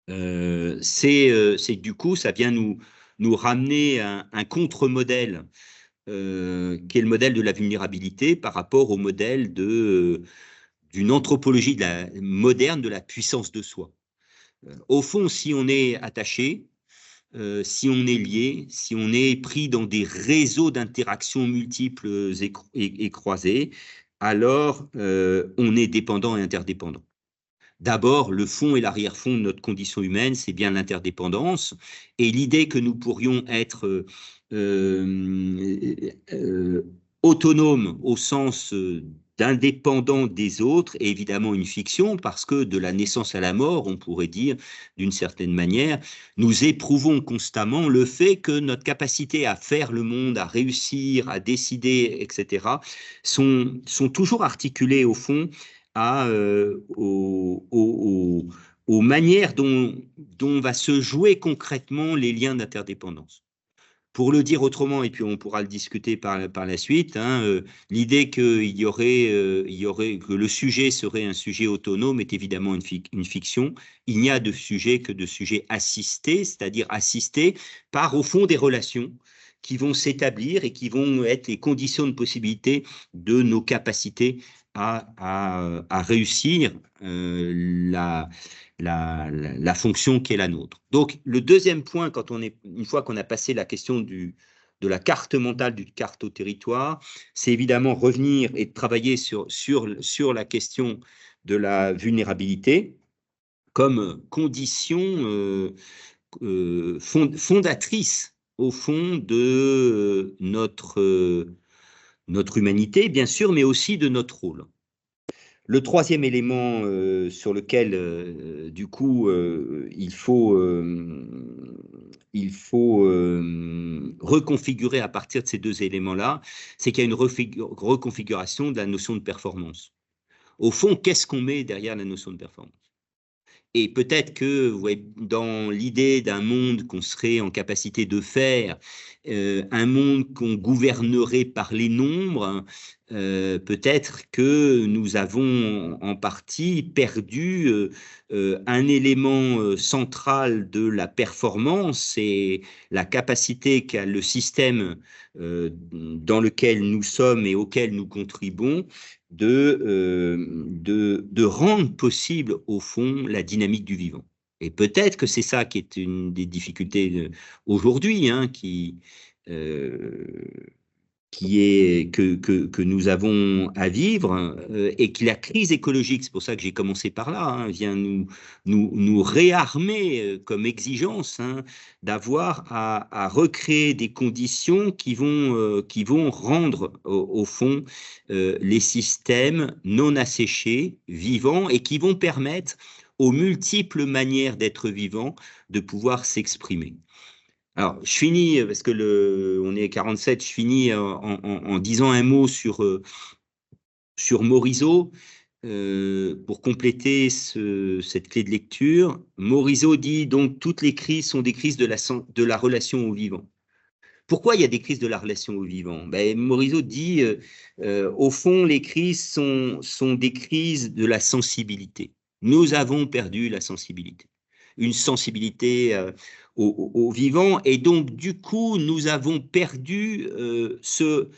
c'est du coup, ça vient nous ramener un contre-modèle qui est le modèle de la vulnérabilité par rapport au modèle d'une anthropologie moderne de la puissance de soi. Au fond, si on est attaché, si on est lié, si on est pris dans des réseaux d'interactions multiples et croisés, alors on est dépendant et interdépendant. D'abord, le fond et l'arrière-fond de notre condition humaine, c'est bien l'interdépendance. Et l'idée que nous pourrions être autonomes au sens d'indépendant des autres est évidemment une fiction, parce que de la naissance à la mort, on pourrait dire d'une certaine manière, nous éprouvons constamment le fait que notre capacité à faire le monde, à réussir, à décider, etc., sont toujours articulées au fond aux manières dont va se jouer concrètement les liens d'interdépendance. Pour le dire autrement, et puis on pourra le discuter par la suite, l'idée que le sujet serait un sujet autonome est évidemment une fiction. Il n'y a de sujet que de sujet assisté, c'est-à-dire assisté par, au fond, des relations qui vont s'établir et qui vont être les conditions de possibilité de nos capacités à réussir la fonction qui est la nôtre. Donc, le deuxième point, une fois qu'on a passé la question de la carte mentale, d'une carte au territoire, c'est évidemment revenir et travailler sur la question de la vulnérabilité comme condition fondatrice, au fond, de notre humanité, bien sûr, mais aussi de notre rôle. Le troisième élément sur lequel, du coup, il faut reconfigurer à partir de ces deux éléments-là, c'est qu'il y a une reconfiguration de la notion de performance. Au fond, qu'est-ce qu'on met derrière la notion de performance? Et peut-être que, vous voyez, dans l'idée d'un monde qu'on serait en capacité de faire, un monde qu'on gouvernerait par les nombres, peut-être que nous avons en partie perdu un élément central de la performance, c'est la capacité qu'a le système dans lequel nous sommes et auquel nous contribuons de rendre possible, au fond, la dynamique du vivant. Et peut-être que c'est ça qui est une des difficultés aujourd'hui, que nous avons à vivre, et que la crise écologique, c'est pour ça que j'ai commencé par là, vient nous réarmer comme exigence, d'avoir à recréer des conditions qui vont rendre au fond les systèmes non asséchés, vivants, et qui vont permettre aux multiples manières d'être vivants de pouvoir s'exprimer. Alors, je finis, parce que on est à 47, je finis en disant un mot sur Morisot, pour compléter cette clé de lecture. Morisot dit donc toutes les crises sont des crises de la relation au vivant. Pourquoi il y a des crises de la relation au vivant? Morisot dit, au fond, les crises sont des crises de la sensibilité. Nous avons perdu la sensibilité. Une sensibilité au vivant, et donc du coup nous avons perdu ce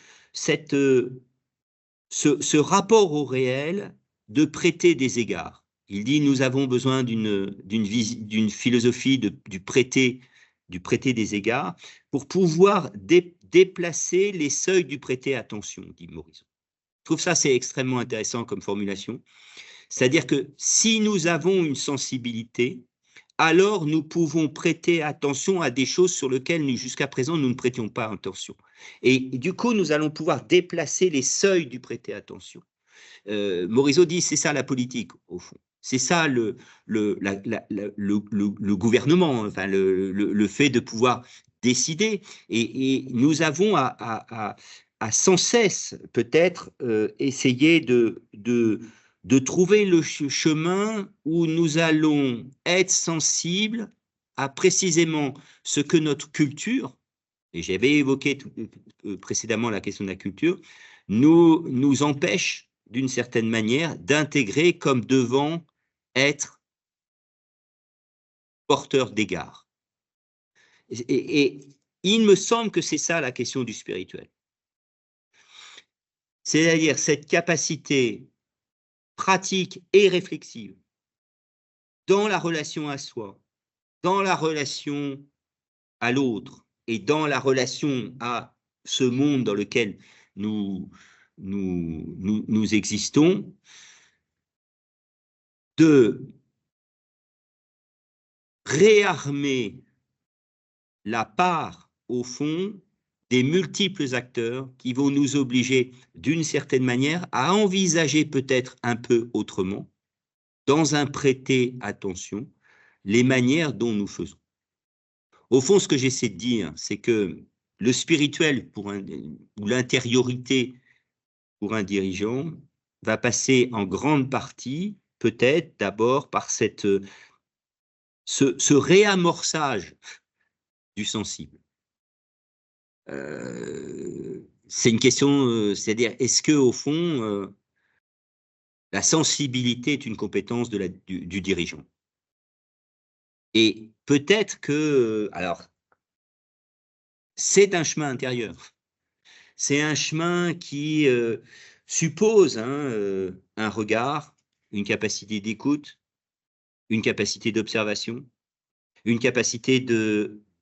rapport au réel de prêter des égards. Il dit nous avons besoin d'une philosophie du prêter des égards pour pouvoir déplacer les seuils du prêter attention, dit Morisot. Je trouve ça c'est extrêmement intéressant comme formulation. C'est-à-dire que si nous avons une sensibilité, alors nous pouvons prêter attention à des choses sur lesquelles jusqu'à présent nous ne prêtions pas attention. Et du coup, nous allons pouvoir déplacer les seuils du prêter attention. Morisot dit c'est ça la politique, au fond. C'est ça le gouvernement, enfin le fait de pouvoir décider. Et nous avons à sans cesse peut-être essayer de trouver le chemin où nous allons être sensibles à précisément ce que notre culture, et j'avais évoqué précédemment la question de la culture, nous empêche d'une certaine manière d'intégrer comme devant être porteur d'égards. Et il me semble que c'est ça la question du spirituel. C'est-à-dire cette capacité pratique et réflexive dans la relation à soi, dans la relation à l'autre et dans la relation à ce monde dans lequel nous existons, de réarmer la part, au fond, des multiples acteurs qui vont nous obliger, d'une certaine manière, à envisager peut-être un peu autrement, dans un prêter attention, les manières dont nous faisons. Au fond, ce que j'essaie de dire, c'est que le spirituel ou l'intériorité pour un dirigeant va passer en grande partie, peut-être d'abord par ce réamorçage du sensible. C'est une question, c'est-à-dire, est-ce que au fond, la sensibilité est une compétence du dirigeant? Et peut-être que, alors, c'est un chemin intérieur. C'est un chemin qui suppose un regard, une capacité d'écoute, une capacité d'observation, une capacité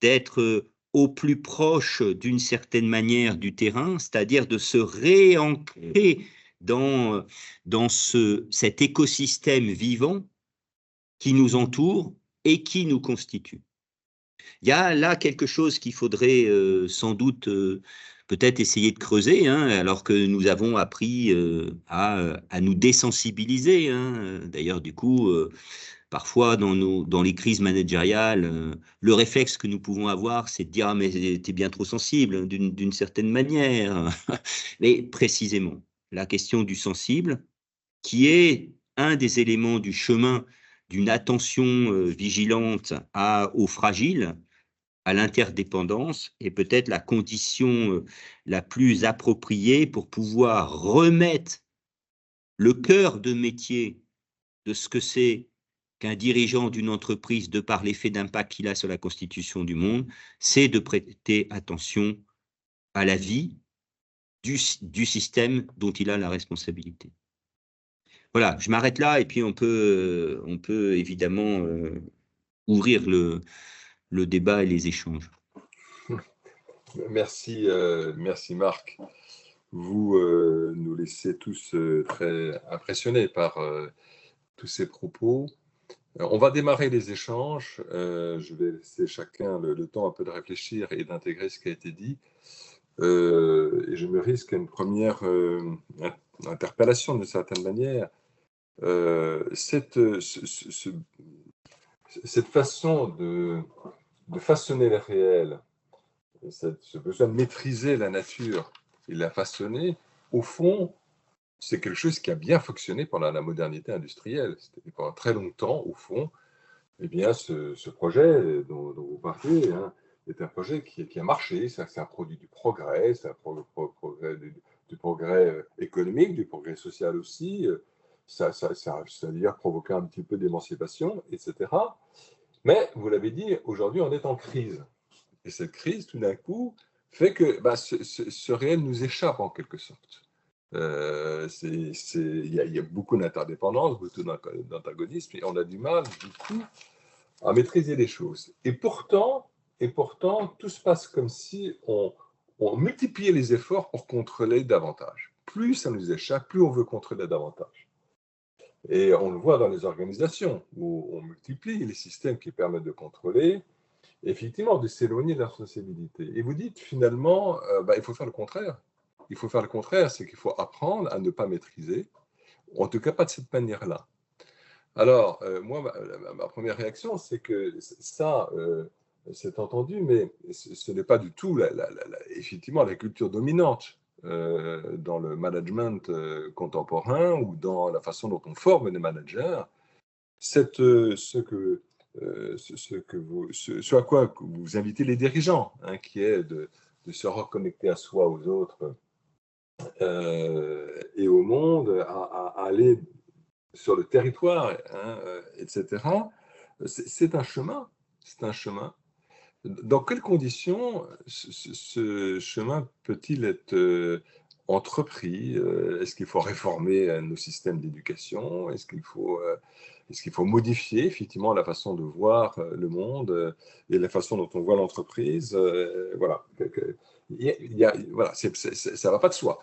d'être au plus proche d'une certaine manière du terrain, c'est-à-dire de se réancrer dans cet écosystème vivant qui nous entoure et qui nous constitue. Il y a là quelque chose qu'il faudrait sans doute peut-être essayer de creuser, alors que nous avons appris à nous désensibiliser. D'ailleurs, du coup, parfois dans les crises managériales, le réflexe que nous pouvons avoir, c'est de dire « Ah, mais t'es bien trop sensible, d'une certaine manière. » Mais précisément, la question du sensible, qui est un des éléments du chemin d'une attention vigilante aux fragiles, à l'interdépendance, est peut-être la condition la plus appropriée pour pouvoir remettre le cœur de métier de ce que c'est qu'un dirigeant d'une entreprise, de par l'effet d'impact qu'il a sur la constitution du monde, c'est de prêter attention à la vie du système dont il a la responsabilité. Voilà, je m'arrête là et puis on peut évidemment ouvrir le débat et les échanges. Merci, merci Marc. Vous nous laissez tous très impressionnés par tous ces propos. On va démarrer les échanges. Je vais laisser chacun le temps un peu de réfléchir et d'intégrer ce qui a été dit. Et je me risque à une première interpellation d'une certaine manière. Cette façon de façonner le réel, ce besoin de maîtriser la nature et la façonner, au fond, c'est quelque chose qui a bien fonctionné pendant la modernité industrielle. C'était pendant très longtemps, au fond, eh bien, ce projet dont vous parlez est un projet qui a marché. C'est un produit du progrès, c'est un progrès du progrès économique, du progrès social aussi. Ça a d'ailleurs provoqué un petit peu d'émancipation, etc. Mais, vous l'avez dit, aujourd'hui, on est en crise. Et cette crise, tout d'un coup, fait que ce réel nous échappe en quelque sorte. Il y a beaucoup d'interdépendance, beaucoup d'antagonisme, et on a du mal, du coup, à maîtriser les choses. Et pourtant, tout se passe comme si on multipliait les efforts pour contrôler davantage. Plus ça nous échappe, plus on veut contrôler davantage. Et on le voit dans les organisations, où on multiplie les systèmes qui permettent de contrôler, effectivement, de s'éloigner de la responsabilité. Et vous dites finalement, il faut faire le contraire. Il faut faire le contraire, c'est qu'il faut apprendre à ne pas maîtriser, en tout cas pas de cette manière-là. Alors, moi, ma première réaction, c'est que ça, c'est entendu, mais ce n'est pas du tout, effectivement, la culture dominante dans le management contemporain ou dans la façon dont on forme des managers. Ce à quoi vous invitez les dirigeants, qui est de se reconnecter à soi, aux autres et au monde, à aller sur le territoire, etc. C'est un chemin. C'est un chemin. Dans quelles conditions ce chemin peut-il être entrepris? Est-ce qu'il faut réformer nos systèmes d'éducation? Est-ce qu'il faut modifier effectivement la façon de voir le monde et la façon dont on voit l'entreprise? Voilà. Voilà, ça ne va pas de soi.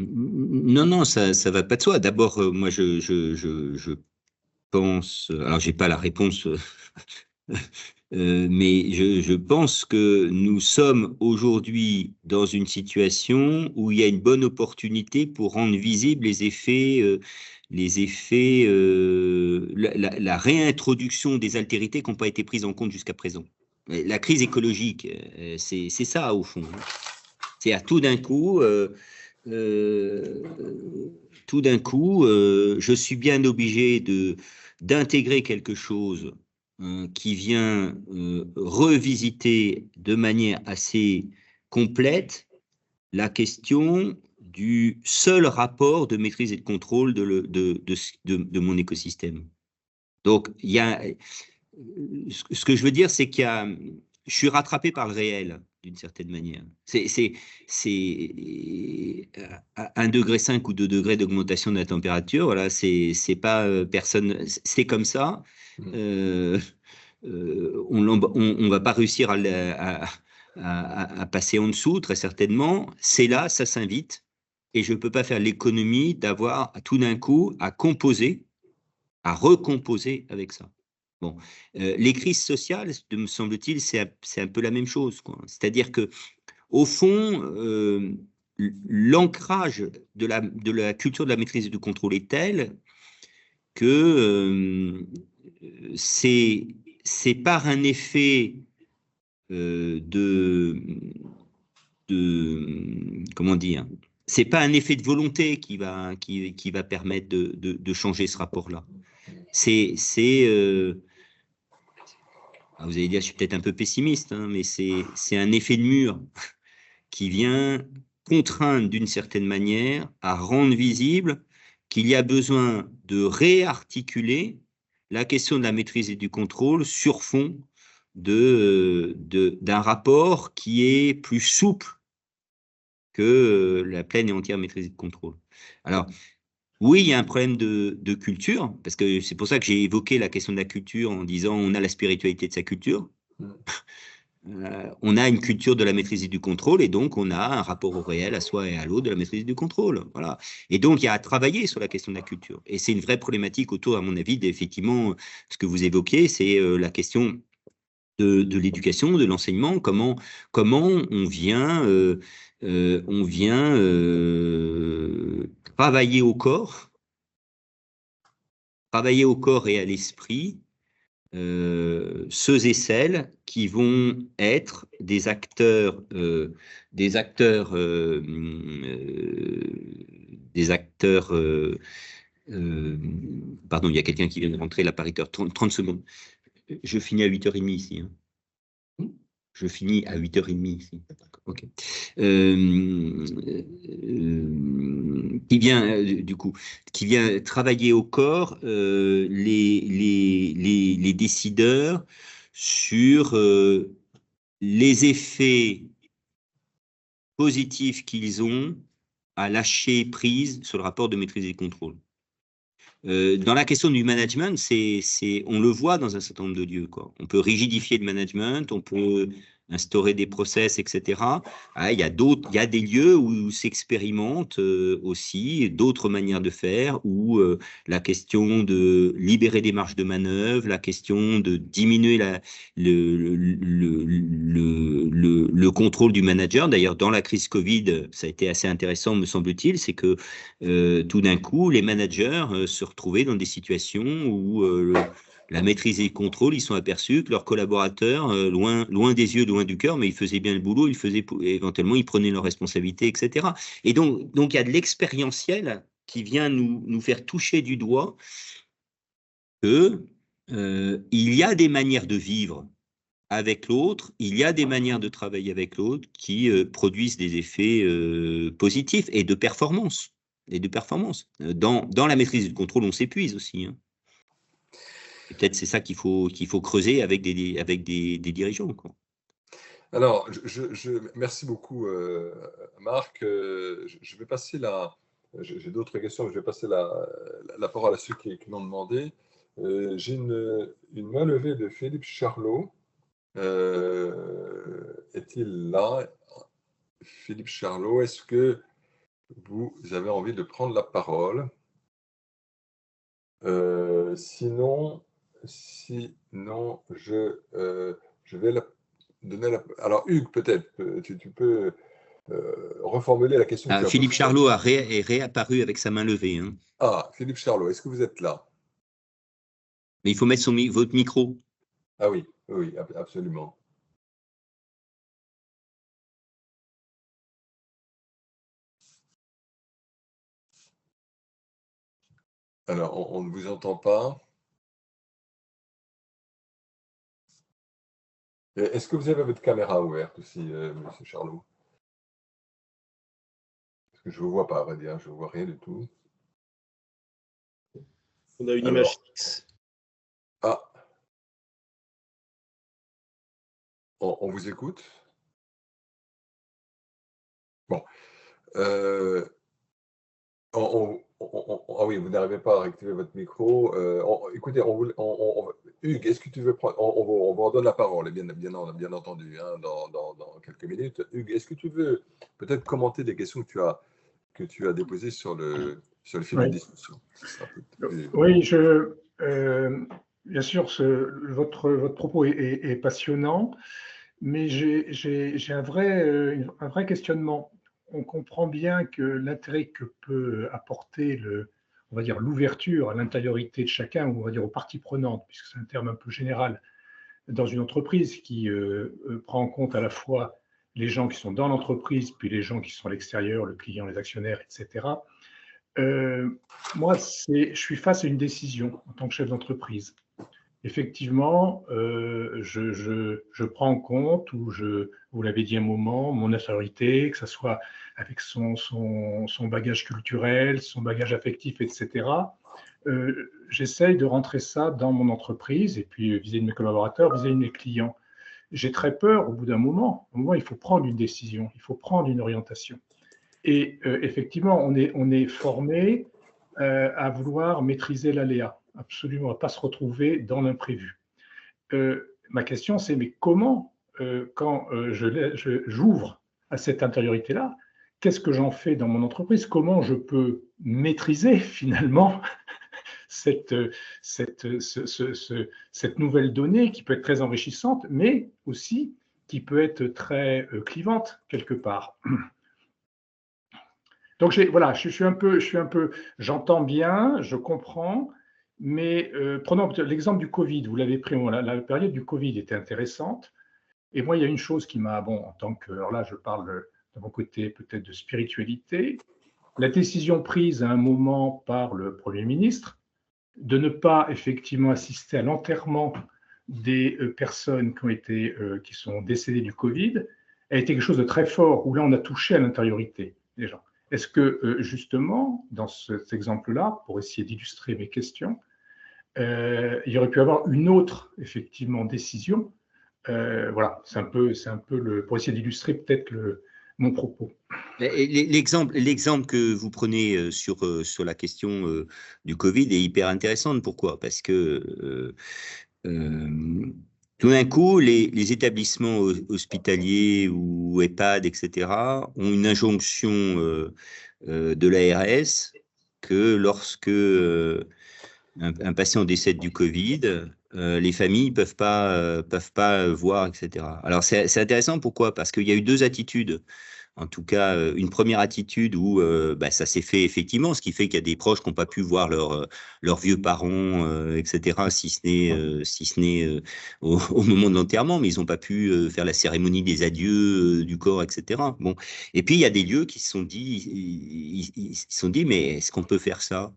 Non, ça ne va pas de soi. D'abord, moi, je pense... Alors, je n'ai pas la réponse Mais je pense que nous sommes aujourd'hui dans une situation où il y a une bonne opportunité pour rendre visibles la réintroduction des altérités qui n'ont pas été prises en compte jusqu'à présent. La crise écologique, c'est ça au fond. C'est à tout d'un coup, je suis bien obligé d'intégrer quelque chose qui vient revisiter de manière assez complète la question du seul rapport de maîtrise et de contrôle de mon écosystème. Donc, il y a, ce que je veux dire, c'est je suis rattrapé par le réel, d'une certaine manière. C'est 1,5 degré ou 2 degrés d'augmentation de la température, voilà, c'est pas personne, c'est comme ça. On va pas réussir à passer en dessous, très certainement. C'est là, ça s'invite, et je peux pas faire l'économie d'avoir tout d'un coup à recomposer avec ça. Bon, les crises sociales, me semble-t-il, c'est un peu la même chose, quoi. C'est-à-dire que, au fond, l'ancrage de la culture de la maîtrise et du contrôle est tel que c'est par un effet comment dire, c'est pas un effet de volonté qui va permettre de changer ce rapport-là. Vous allez dire, je suis peut-être un peu pessimiste, hein, mais c'est un effet de mur qui vient contraindre d'une certaine manière à rendre visible qu'il y a besoin de réarticuler la question de la maîtrise et du contrôle sur fond d'un rapport qui est plus souple que la pleine et entière maîtrise et de contrôle. Alors, oui, il y a un problème de culture, parce que c'est pour ça que j'ai évoqué la question de la culture en disant on a la spiritualité de sa culture. On a une culture de la maîtrise et du contrôle, et donc on a un rapport au réel, à soi et à l'autre de la maîtrise et du contrôle. Voilà. Et donc il y a à travailler sur la question de la culture. Et c'est une vraie problématique autour, à mon avis, effectivement, ce que vous évoquez, c'est la question de l'éducation, de l'enseignement, comment on vient travailler au corps et à l'esprit ceux et celles qui vont être des acteurs, pardon, il y a quelqu'un qui vient de rentrer, l'appariteur, 30 secondes. Je finis à 8h30 ici. Hein. Je finis à 8h30 ici. Ok. Qui vient travailler au corps les décideurs sur les effets positifs qu'ils ont à lâcher prise sur le rapport de maîtrise et de contrôle. Dans la question du management, on le voit dans un certain nombre de lieux, quoi. On peut rigidifier le management, on peut instaurer des process, etc. Il y a des lieux où s'expérimentent aussi d'autres manières de faire, où la question de libérer des marges de manœuvre, la question de diminuer le contrôle du manager. D'ailleurs, dans la crise Covid, ça a été assez intéressant, me semble-t-il, c'est que tout d'un coup, les managers se retrouvaient dans des situations où la maîtrise et le contrôle, ils sont aperçus que leurs collaborateurs, loin des yeux, loin du cœur, mais ils faisaient bien le boulot, éventuellement, ils prenaient leurs responsabilités, etc. Et donc il y a de l'expérientiel qui vient nous faire toucher du doigt que il y a des manières de vivre avec l'autre, il y a des manières de travailler avec l'autre qui produisent des effets positifs et de performance. Dans la maîtrise du contrôle, on s'épuise aussi. Hein. Et peut-être c'est ça qu'il faut creuser avec des dirigeants. Quoi. Alors, merci beaucoup, Marc. Je vais passer j'ai d'autres questions, mais je vais passer la parole à ceux qui m'ont demandé. J'ai une main levée de Philippe Charlot. Est-il là? Philippe Charlot, est-ce que vous avez envie de prendre la parole? Sinon, sinon, je vais donner la... Alors, Hugues, peut-être, tu peux reformuler la question que tu as Philippe posée. Charlot est réapparu avec sa main levée. Hein. Ah, Philippe Charlot, est-ce que vous êtes là? Mais il faut mettre votre micro. Ah oui, oui, absolument. Alors, on ne vous entend pas. Est-ce que vous avez votre caméra ouverte aussi, Monsieur Charlot? Parce que je ne vous vois pas, à vrai dire, je ne vois rien du tout. On a une image fixe. Ah. On vous écoute? Bon. Ah oui, vous n'arrivez pas à réactiver votre micro. Écoutez, Hugues, est-ce que tu veux prendre... On vous redonne la parole, bien entendu, hein, dans quelques minutes. Hugues, est-ce que tu veux peut-être commenter des questions que tu as déposées sur le fil de discussion? Oui, bien sûr, votre propos est passionnant, mais j'ai un vrai questionnement. On comprend bien que l'intérêt que peut apporter on va dire, l'ouverture à l'intériorité de chacun, ou on va dire aux parties prenantes, puisque c'est un terme un peu général, dans une entreprise qui prend en compte à la fois les gens qui sont dans l'entreprise, puis les gens qui sont à l'extérieur, le client, les actionnaires, etc. Moi, je suis face à une décision en tant que chef d'entreprise. Effectivement, je prends en compte, vous l'avez dit un moment, mon autorité, que ce soit avec son bagage culturel, son bagage affectif, etc. J'essaye de rentrer ça dans mon entreprise, et puis vis-à-vis de mes collaborateurs, vis-à-vis de mes clients. J'ai très peur, au bout d'un moment, il faut prendre une décision, il faut prendre une orientation. Et effectivement, on est formé à vouloir maîtriser l'aléa, absolument, à ne pas se retrouver dans l'imprévu. Ma question, c'est, mais comment, quand j'ouvre à cette intériorité-là, qu'est-ce que j'en fais dans mon entreprise? Comment je peux maîtriser finalement cette nouvelle donnée qui peut être très enrichissante, mais aussi qui peut être très clivante quelque part. Donc voilà, je suis un peu, j'entends bien, je comprends, mais prenons l'exemple du Covid. Vous l'avez pris, la période du Covid était intéressante. Et moi, il y a une chose qui m'a, en tant que, alors là, je parle de mon côté peut-être de spiritualité, la décision prise à un moment par le Premier ministre de ne pas effectivement assister à l'enterrement des personnes qui sont décédées du Covid a été quelque chose de très fort, où là, on a touché à l'intériorité des gens. Est-ce que, justement, dans cet exemple-là, pour essayer d'illustrer mes questions, il y aurait pu avoir une autre, effectivement, décision? Voilà, c'est un peu pour essayer d'illustrer peut-être mon propos. L'exemple que vous prenez sur la question du Covid est hyper intéressant. Pourquoi? Parce que tout d'un coup, les établissements hospitaliers ou EHPAD, etc., ont une injonction de l'ARS que lorsque un patient décède du Covid, les familles peuvent pas voir, etc. Alors c'est intéressant, pourquoi? Parce qu'il y a eu deux attitudes. En tout cas, une première attitude où ça s'est fait effectivement, ce qui fait qu'il y a des proches qui n'ont pas pu voir leurs vieux parents, etc., si ce n'est au moment de l'enterrement, mais ils n'ont pas pu faire la cérémonie des adieux du corps, etc. Bon. Et puis, il y a des lieux qui se sont dit, mais est-ce qu'on peut faire ça?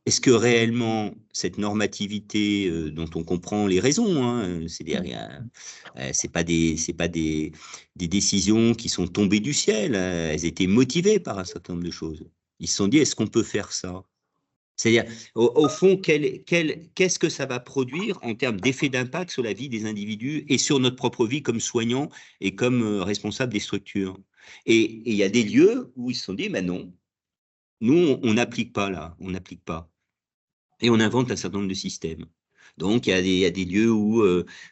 Est-ce que réellement cette normativité dont on comprend les raisons, hein, c'est-à-dire c'est pas des décisions qui sont tombées du ciel, hein, elles étaient motivées par un certain nombre de choses. Ils se sont dit, est-ce qu'on peut faire ça? C'est-à-dire, au fond, qu'est-ce que ça va produire en termes d'effet d'impact sur la vie des individus et sur notre propre vie comme soignants et comme responsables des structures? Et il y a des lieux où ils se sont dit, ben non, nous, on n'applique pas là, on n'applique pas. Et on invente un certain nombre de systèmes. Donc, il y a des lieux où,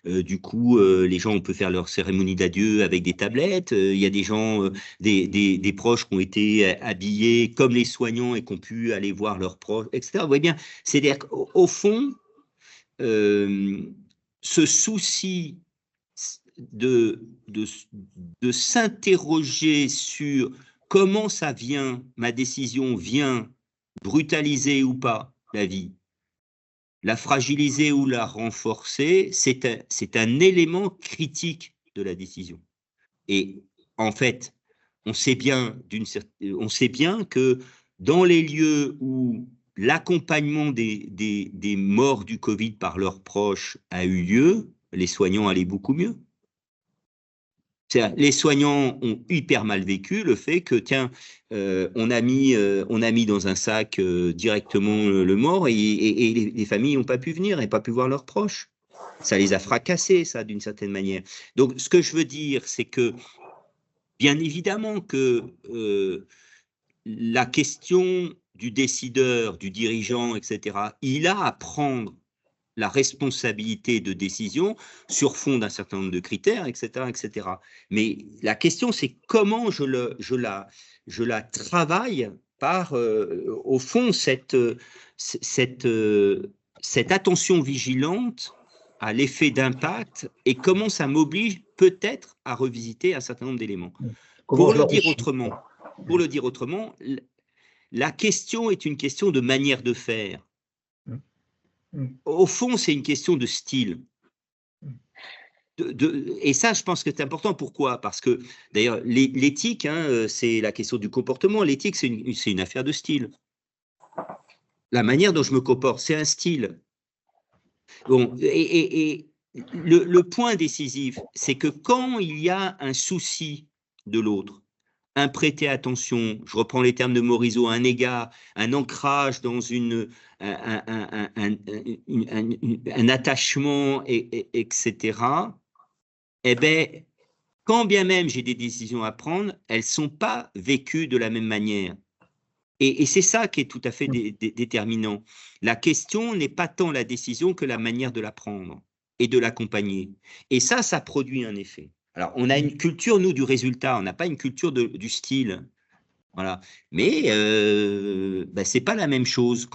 du coup, les gens, on peut faire leur cérémonie d'adieu avec des tablettes. Il y a des gens, des proches qui ont été habillés comme les soignants et qui ont pu aller voir leurs proches, etc. Vous voyez bien, c'est-à-dire qu'au fond, ce souci de s'interroger sur comment ça vient, ma décision vient brutaliser ou pas la vie, la fragiliser ou la renforcer, c'est un élément critique de la décision. Et en fait, on sait bien que dans les lieux où l'accompagnement des morts du Covid par leurs proches a eu lieu, les soignants allaient beaucoup mieux. Les soignants ont hyper mal vécu le fait que, tiens, on a mis dans un sac directement le mort et les familles n'ont pas pu venir et pas pu voir leurs proches. Ça les a fracassés, ça, d'une certaine manière. Donc, ce que je veux dire, c'est que, bien évidemment que la question du décideur, du dirigeant, etc., il a à prendre la responsabilité de décision sur fond d'un certain nombre de critères, etc., etc. Mais la question, c'est comment je la travaille par, au fond, cette attention vigilante à l'effet d'impact et comment ça m'oblige peut-être à revisiter un certain nombre d'éléments. Pour le dire autrement, la question est une question de manière de faire. Au fond, c'est une question de style. Et ça, je pense que c'est important. Pourquoi? Parce que, d'ailleurs, l'éthique, c'est la question du comportement. L'éthique, c'est une affaire de style. La manière dont je me comporte, c'est un style. Bon, et le point décisif, c'est que quand il y a un souci de l'autre, un prêter attention, je reprends les termes de Morisot, un égard, un ancrage dans un attachement, etc., eh bien, quand bien même j'ai des décisions à prendre, elles ne sont pas vécues de la même manière. Et c'est ça qui est tout à fait déterminant. La question n'est pas tant la décision que la manière de la prendre et de l'accompagner. Et ça produit un effet. Alors, on a une culture, nous, du résultat. On n'a pas une culture du style. Voilà. Mais c'est pas la même chose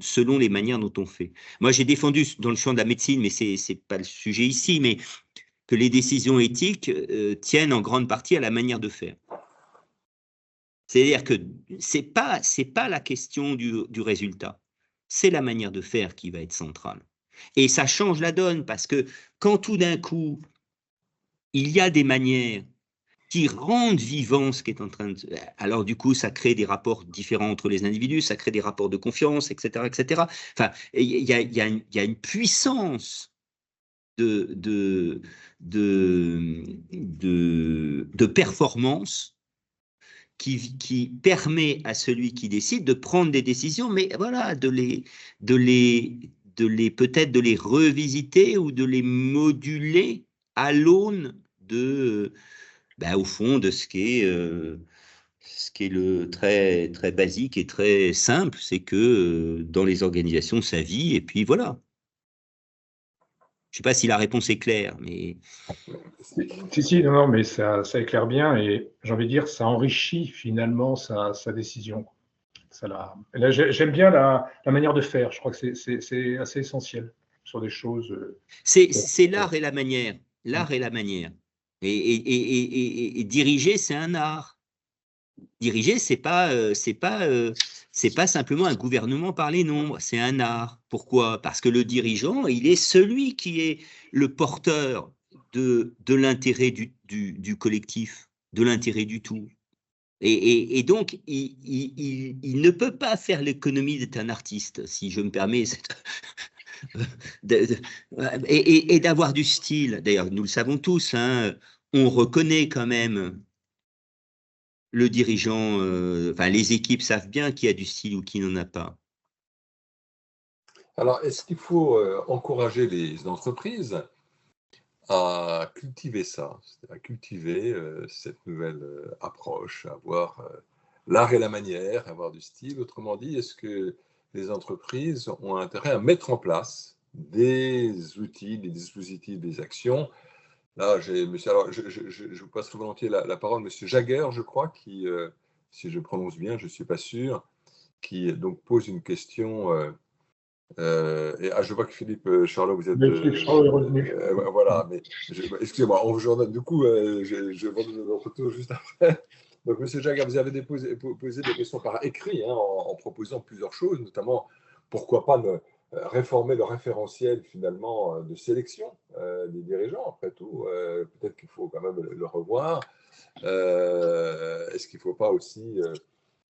selon les manières dont on fait. Moi, j'ai défendu dans le champ de la médecine, mais c'est pas le sujet ici, mais que les décisions éthiques tiennent en grande partie à la manière de faire. C'est-à-dire que c'est pas la question du résultat, c'est la manière de faire qui va être centrale. Et ça change la donne parce que quand tout d'un coup, il y a des manières qui rendent vivant ce qui est en train de... Alors du coup, ça crée des rapports différents entre les individus, ça crée des rapports de confiance, etc., etc. Enfin, il y a une puissance de performance qui permet à celui qui décide de prendre des décisions, mais voilà, peut-être de les revisiter ou de les moduler à l'aune au fond, de ce qui est le très, très basique et très simple, c'est que dans les organisations, ça vit, et puis voilà. Je ne sais pas si la réponse est claire, mais... Si, non, mais ça éclaire bien, et j'ai envie de dire, ça enrichit finalement sa décision. Là, j'aime bien la manière de faire, je crois que c'est assez essentiel sur des choses... C'est l'art et la manière. L'art et la manière. Et diriger, c'est un art. Diriger, c'est pas simplement un gouvernement par les nombres, c'est un art. Pourquoi? Parce que le dirigeant, il est celui qui est le porteur de l'intérêt du collectif, de l'intérêt du tout. Et donc, il ne peut pas faire l'économie d'être un artiste, si je me permets, et d'avoir du style. D'ailleurs, nous le savons tous, on reconnaît quand même le dirigeant, les équipes savent bien qui a du style ou qui n'en a pas. Alors, est-ce qu'il faut encourager les entreprises à cultiver ça, à cultiver cette nouvelle approche, avoir l'art et la manière, avoir du style? Autrement dit, est-ce que les entreprises ont intérêt à mettre en place des outils, des dispositifs, des actions? Là, je vous passe volontiers la parole, monsieur Jaguer, je crois, qui, si je prononce bien, je ne suis pas sûr, qui donc pose une question Je vois que Philippe Charlot, vous êtes. Philippe Charlot est revenu. Voilà, mais excusez-moi, du coup, je vous retourne juste après. Donc, M. Jagger, vous avez posé des questions par écrit en proposant plusieurs choses, notamment pourquoi pas réformer le référentiel finalement de sélection des dirigeants, après tout. Peut-être qu'il faut quand même le revoir. Est-ce qu'il ne faut pas aussi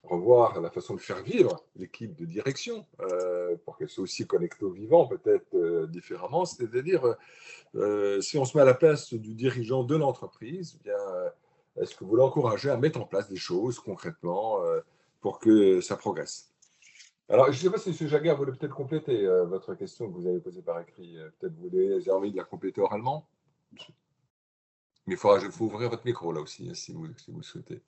revoir la façon de faire vivre l'équipe de direction pour qu'elle soit aussi connectée au vivant, peut-être différemment. C'est-à-dire, si on se met à la place du dirigeant de l'entreprise, bien, est-ce que vous l'encouragez à mettre en place des choses concrètement pour que ça progresse? Alors, je ne sais pas si M. Jagger voulait peut-être compléter votre question que vous avez posée par écrit. Peut-être vous avez envie de la compléter oralement. Mais il faut ouvrir votre micro là aussi, si vous le souhaitez.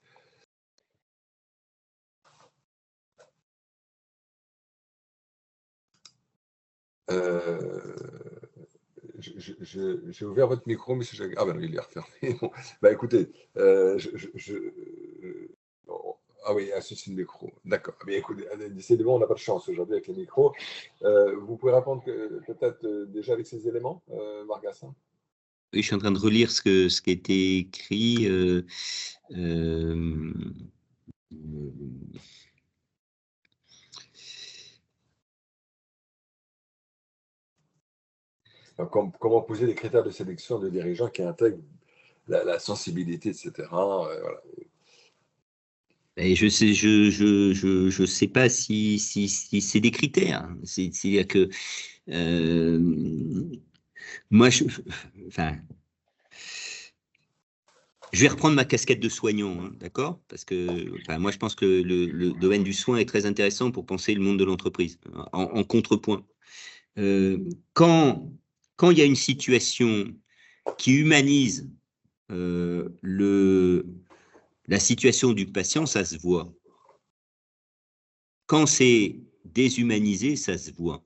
J'ai ouvert votre micro, monsieur Jagger. Ah ben non, il est refermé. Bon. Bah écoutez, ah oui, un souci de micro. D'accord. Mais écoutez, décidément, on n'a pas de chance aujourd'hui avec les micros. Vous pouvez répondre peut-être déjà avec ces éléments, Marc Gassin? Oui, je suis en train de relire ce qui a été écrit. Comment poser des critères de sélection de dirigeants qui intègrent la sensibilité, etc. Voilà. Et je sais pas si c'est des critères. C'est-à-dire que moi, je vais reprendre ma casquette de soignant, hein, d'accord? Parce que moi, je pense que le domaine du soin est très intéressant pour penser le monde de l'entreprise, en contrepoint. Quand il y a une situation qui humanise la situation du patient, ça se voit. Quand c'est déshumanisé, ça se voit.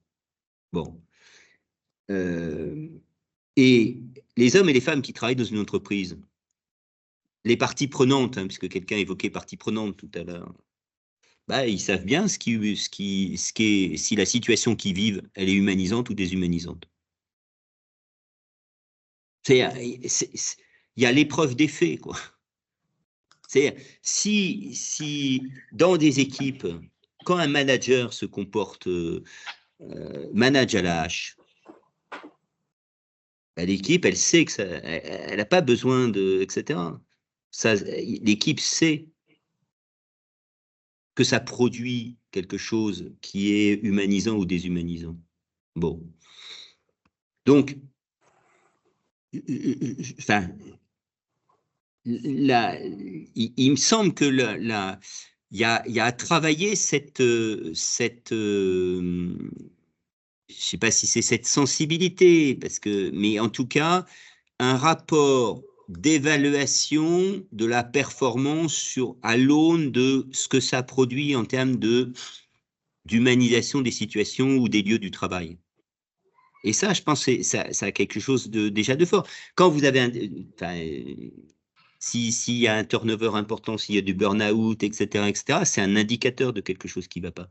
Bon. Et les hommes et les femmes qui travaillent dans une entreprise, les parties prenantes, hein, puisque quelqu'un évoquait parties prenantes tout à l'heure, bah, ils savent bien si la situation qu'ils vivent, elle est humanisante ou déshumanisante. Il y a l'épreuve des faits, quoi. C'est-à-dire, si dans des équipes, quand un manager se comporte, manage à la hache, bah, l'équipe, elle sait que elle n'a pas besoin de, etc. L'équipe sait que ça produit quelque chose qui est humanisant ou déshumanisant. Bon. Donc, enfin, il me semble que il y a à travailler cette je sais pas si c'est cette sensibilité, mais en tout cas, un rapport d'évaluation de la performance à l'aune de ce que ça produit en termes d'humanisation des situations ou des lieux du travail. Et ça, je pense que ça a quelque chose déjà de fort. Quand vous avez s'il y a un turnover important, s'il y a du burn-out, etc., c'est un indicateur de quelque chose qui ne va pas.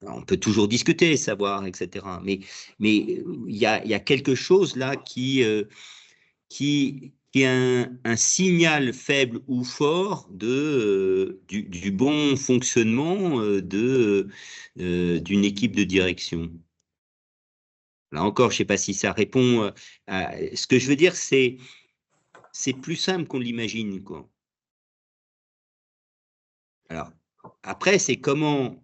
On peut toujours discuter, savoir, etc. Mais il y a quelque chose là qui est un signal faible ou fort du bon fonctionnement d'une équipe de direction. Là encore, je ne sais pas si ça répond à... Ce que je veux dire, c'est plus simple qu'on l'imagine, quoi. Alors, après, c'est comment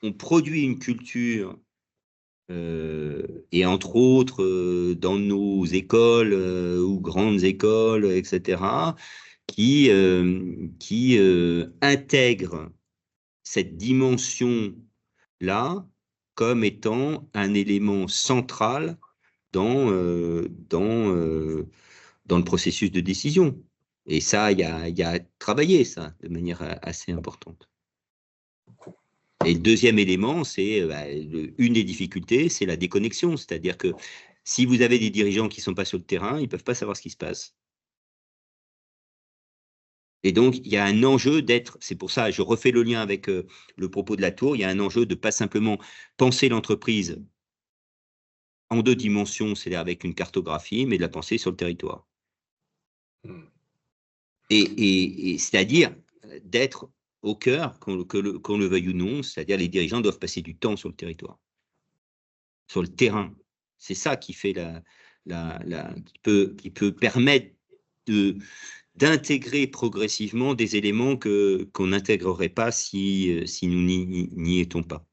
on produit une culture, et entre autres, dans nos écoles ou grandes écoles, etc., qui intègre cette dimension-là comme étant un élément central dans le processus de décision. Et ça, il y a à travailler ça de manière assez importante. Et le deuxième élément, c'est une des difficultés, c'est la déconnexion. C'est-à-dire que si vous avez des dirigeants qui ne sont pas sur le terrain, ils ne peuvent pas savoir ce qui se passe. Et donc, il y a un enjeu d'être, c'est pour ça, je refais le lien avec le propos de la tour, il y a un enjeu de pas simplement penser l'entreprise en 2 dimensions, c'est-à-dire avec une cartographie, mais de la penser sur le territoire. Et c'est-à-dire d'être au cœur, qu'on le veuille ou non, c'est-à-dire les dirigeants doivent passer du temps sur le territoire, sur le terrain. C'est ça qui fait qui peut permettre d'intégrer progressivement des éléments qu'on n'intégrerait pas si nous n'y étions pas.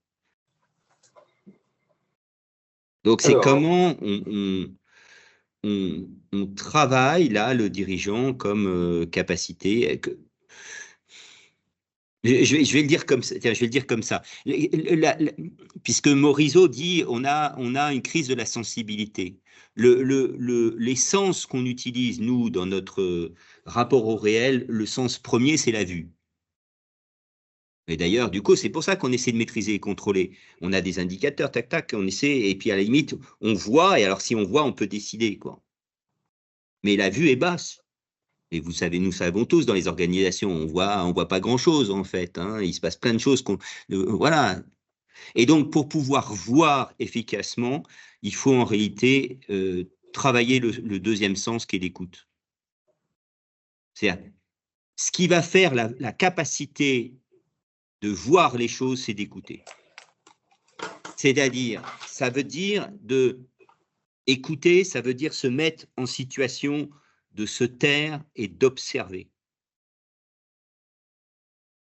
Donc c'est comment on travaille là le dirigeant comme capacité. Je vais le dire comme ça. Je vais le dire comme ça. Puisque Morisot dit on a une crise de la sensibilité. Les sens qu'on utilise nous dans notre rapport au réel, le sens premier c'est la vue. Et d'ailleurs, du coup, c'est pour ça qu'on essaie de maîtriser et contrôler. On a des indicateurs, tac, tac, on essaie, et puis à la limite, on voit, et alors si on voit, on peut décider, quoi. Mais la vue est basse. Et vous savez, nous savons tous, dans les organisations, on voit pas grand-chose, en fait. Hein. Il se passe plein de choses. Voilà. Et donc, pour pouvoir voir efficacement, il faut en réalité travailler le deuxième sens qui est l'écoute. C'est-à-dire, ce qui va faire la capacité de voir les choses, c'est d'écouter. C'est-à-dire, ça veut dire écouter, ça veut dire se mettre en situation de se taire et d'observer.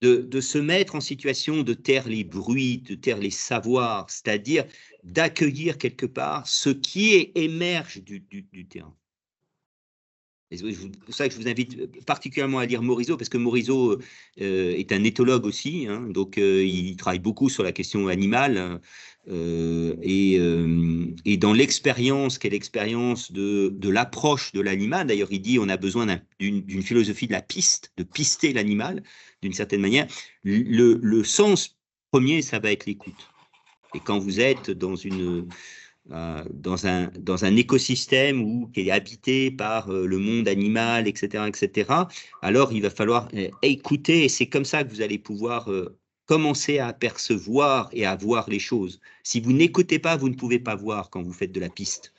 De se mettre en situation de taire les bruits, de taire les savoirs, c'est-à-dire d'accueillir quelque part ce qui émerge du terrain. C'est pour ça que je vous invite particulièrement à lire Morisot, parce que Morisot est un éthologue aussi, hein, donc il travaille beaucoup sur la question animale, et dans l'expérience, qu'est l'expérience de l'approche de l'animal. D'ailleurs, il dit on a besoin d'une philosophie de la piste, de pister l'animal, d'une certaine manière. Le sens premier, ça va être l'écoute. Et quand vous êtes dans un écosystème qui est habité par le monde animal, etc., alors il va falloir écouter, et c'est comme ça que vous allez pouvoir commencer à apercevoir et à voir les choses. Si vous n'écoutez pas, vous ne pouvez pas voir quand vous faites de la piste.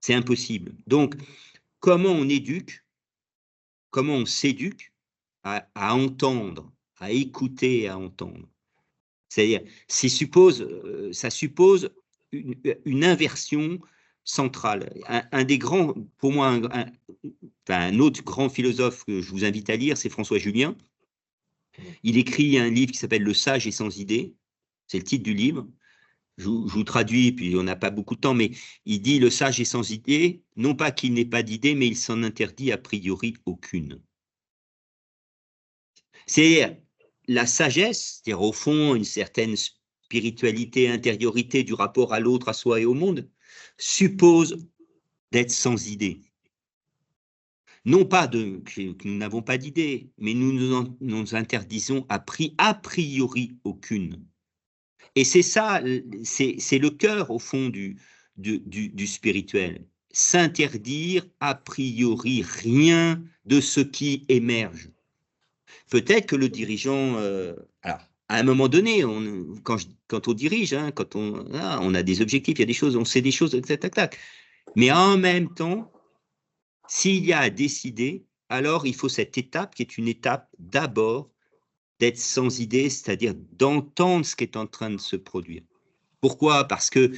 C'est impossible. Donc, comment on éduque, comment on s'éduque à entendre, à écouter et à entendre. C'est-à-dire, ça suppose une inversion centrale. Un des grands, pour moi, un autre grand philosophe que je vous invite à lire, c'est François Julien. Il écrit un livre qui s'appelle Le sage et sans idée. C'est le titre du livre. Je vous traduis, puis on n'a pas beaucoup de temps, mais il dit le sage est sans idée, non pas qu'il n'ait pas d'idée, mais il s'en interdit a priori aucune. C'est-à-dire, la sagesse, c'est-à-dire au fond une certaine spiritualité, intériorité du rapport à l'autre, à soi et au monde, suppose d'être sans idée. Non pas que nous n'avons pas d'idée, mais nous interdisons a priori aucune. Et c'est ça, c'est le cœur au fond du spirituel. S'interdire a priori rien de ce qui émerge. Peut-être que le dirigeant, alors à un moment donné, quand on dirige, hein, quand on a des objectifs, il y a des choses, on sait des choses, tac, tac. Mais en même temps, s'il y a à décider, alors il faut cette étape qui est une étape d'abord d'être sans idée, c'est-à-dire d'entendre ce qui est en train de se produire. Pourquoi? Parce que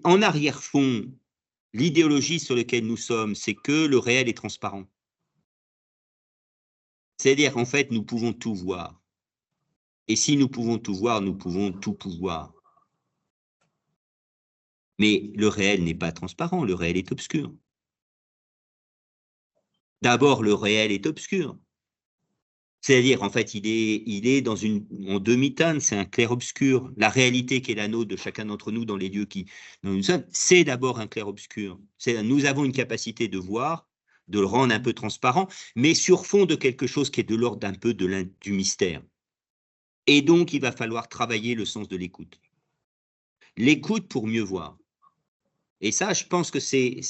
en arrière-fond, l'idéologie sur laquelle nous sommes, c'est que le réel est transparent. C'est-à-dire qu'en fait, nous pouvons tout voir. Et si nous pouvons tout voir, nous pouvons tout pouvoir. Mais le réel n'est pas transparent, le réel est obscur. D'abord, le réel est obscur. C'est-à-dire, en fait, il est en demi-teinte, c'est un clair-obscur. La réalité qui est la nôtre de chacun d'entre nous dans les lieux dont nous sommes, c'est d'abord un clair-obscur. Nous avons une capacité de voir, de le rendre un peu transparent, mais sur fond de quelque chose qui est de l'ordre d'un peu du mystère. Et donc, il va falloir travailler le sens de l'écoute. L'écoute pour mieux voir. Et ça, je pense que c'est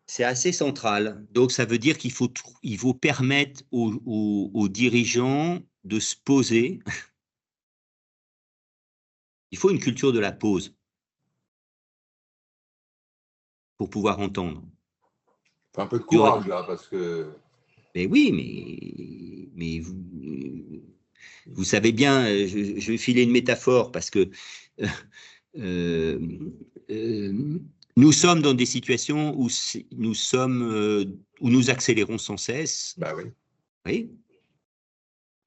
C'est assez central. Donc, ça veut dire qu'il faut permettre aux dirigeants de se poser. Il faut une culture de la pause pour pouvoir entendre. Faut un peu de courage, là, parce que... Mais oui, mais vous savez bien, je vais filer une métaphore, parce que nous sommes dans des situations où nous accélérons sans cesse. Bah oui. Oui.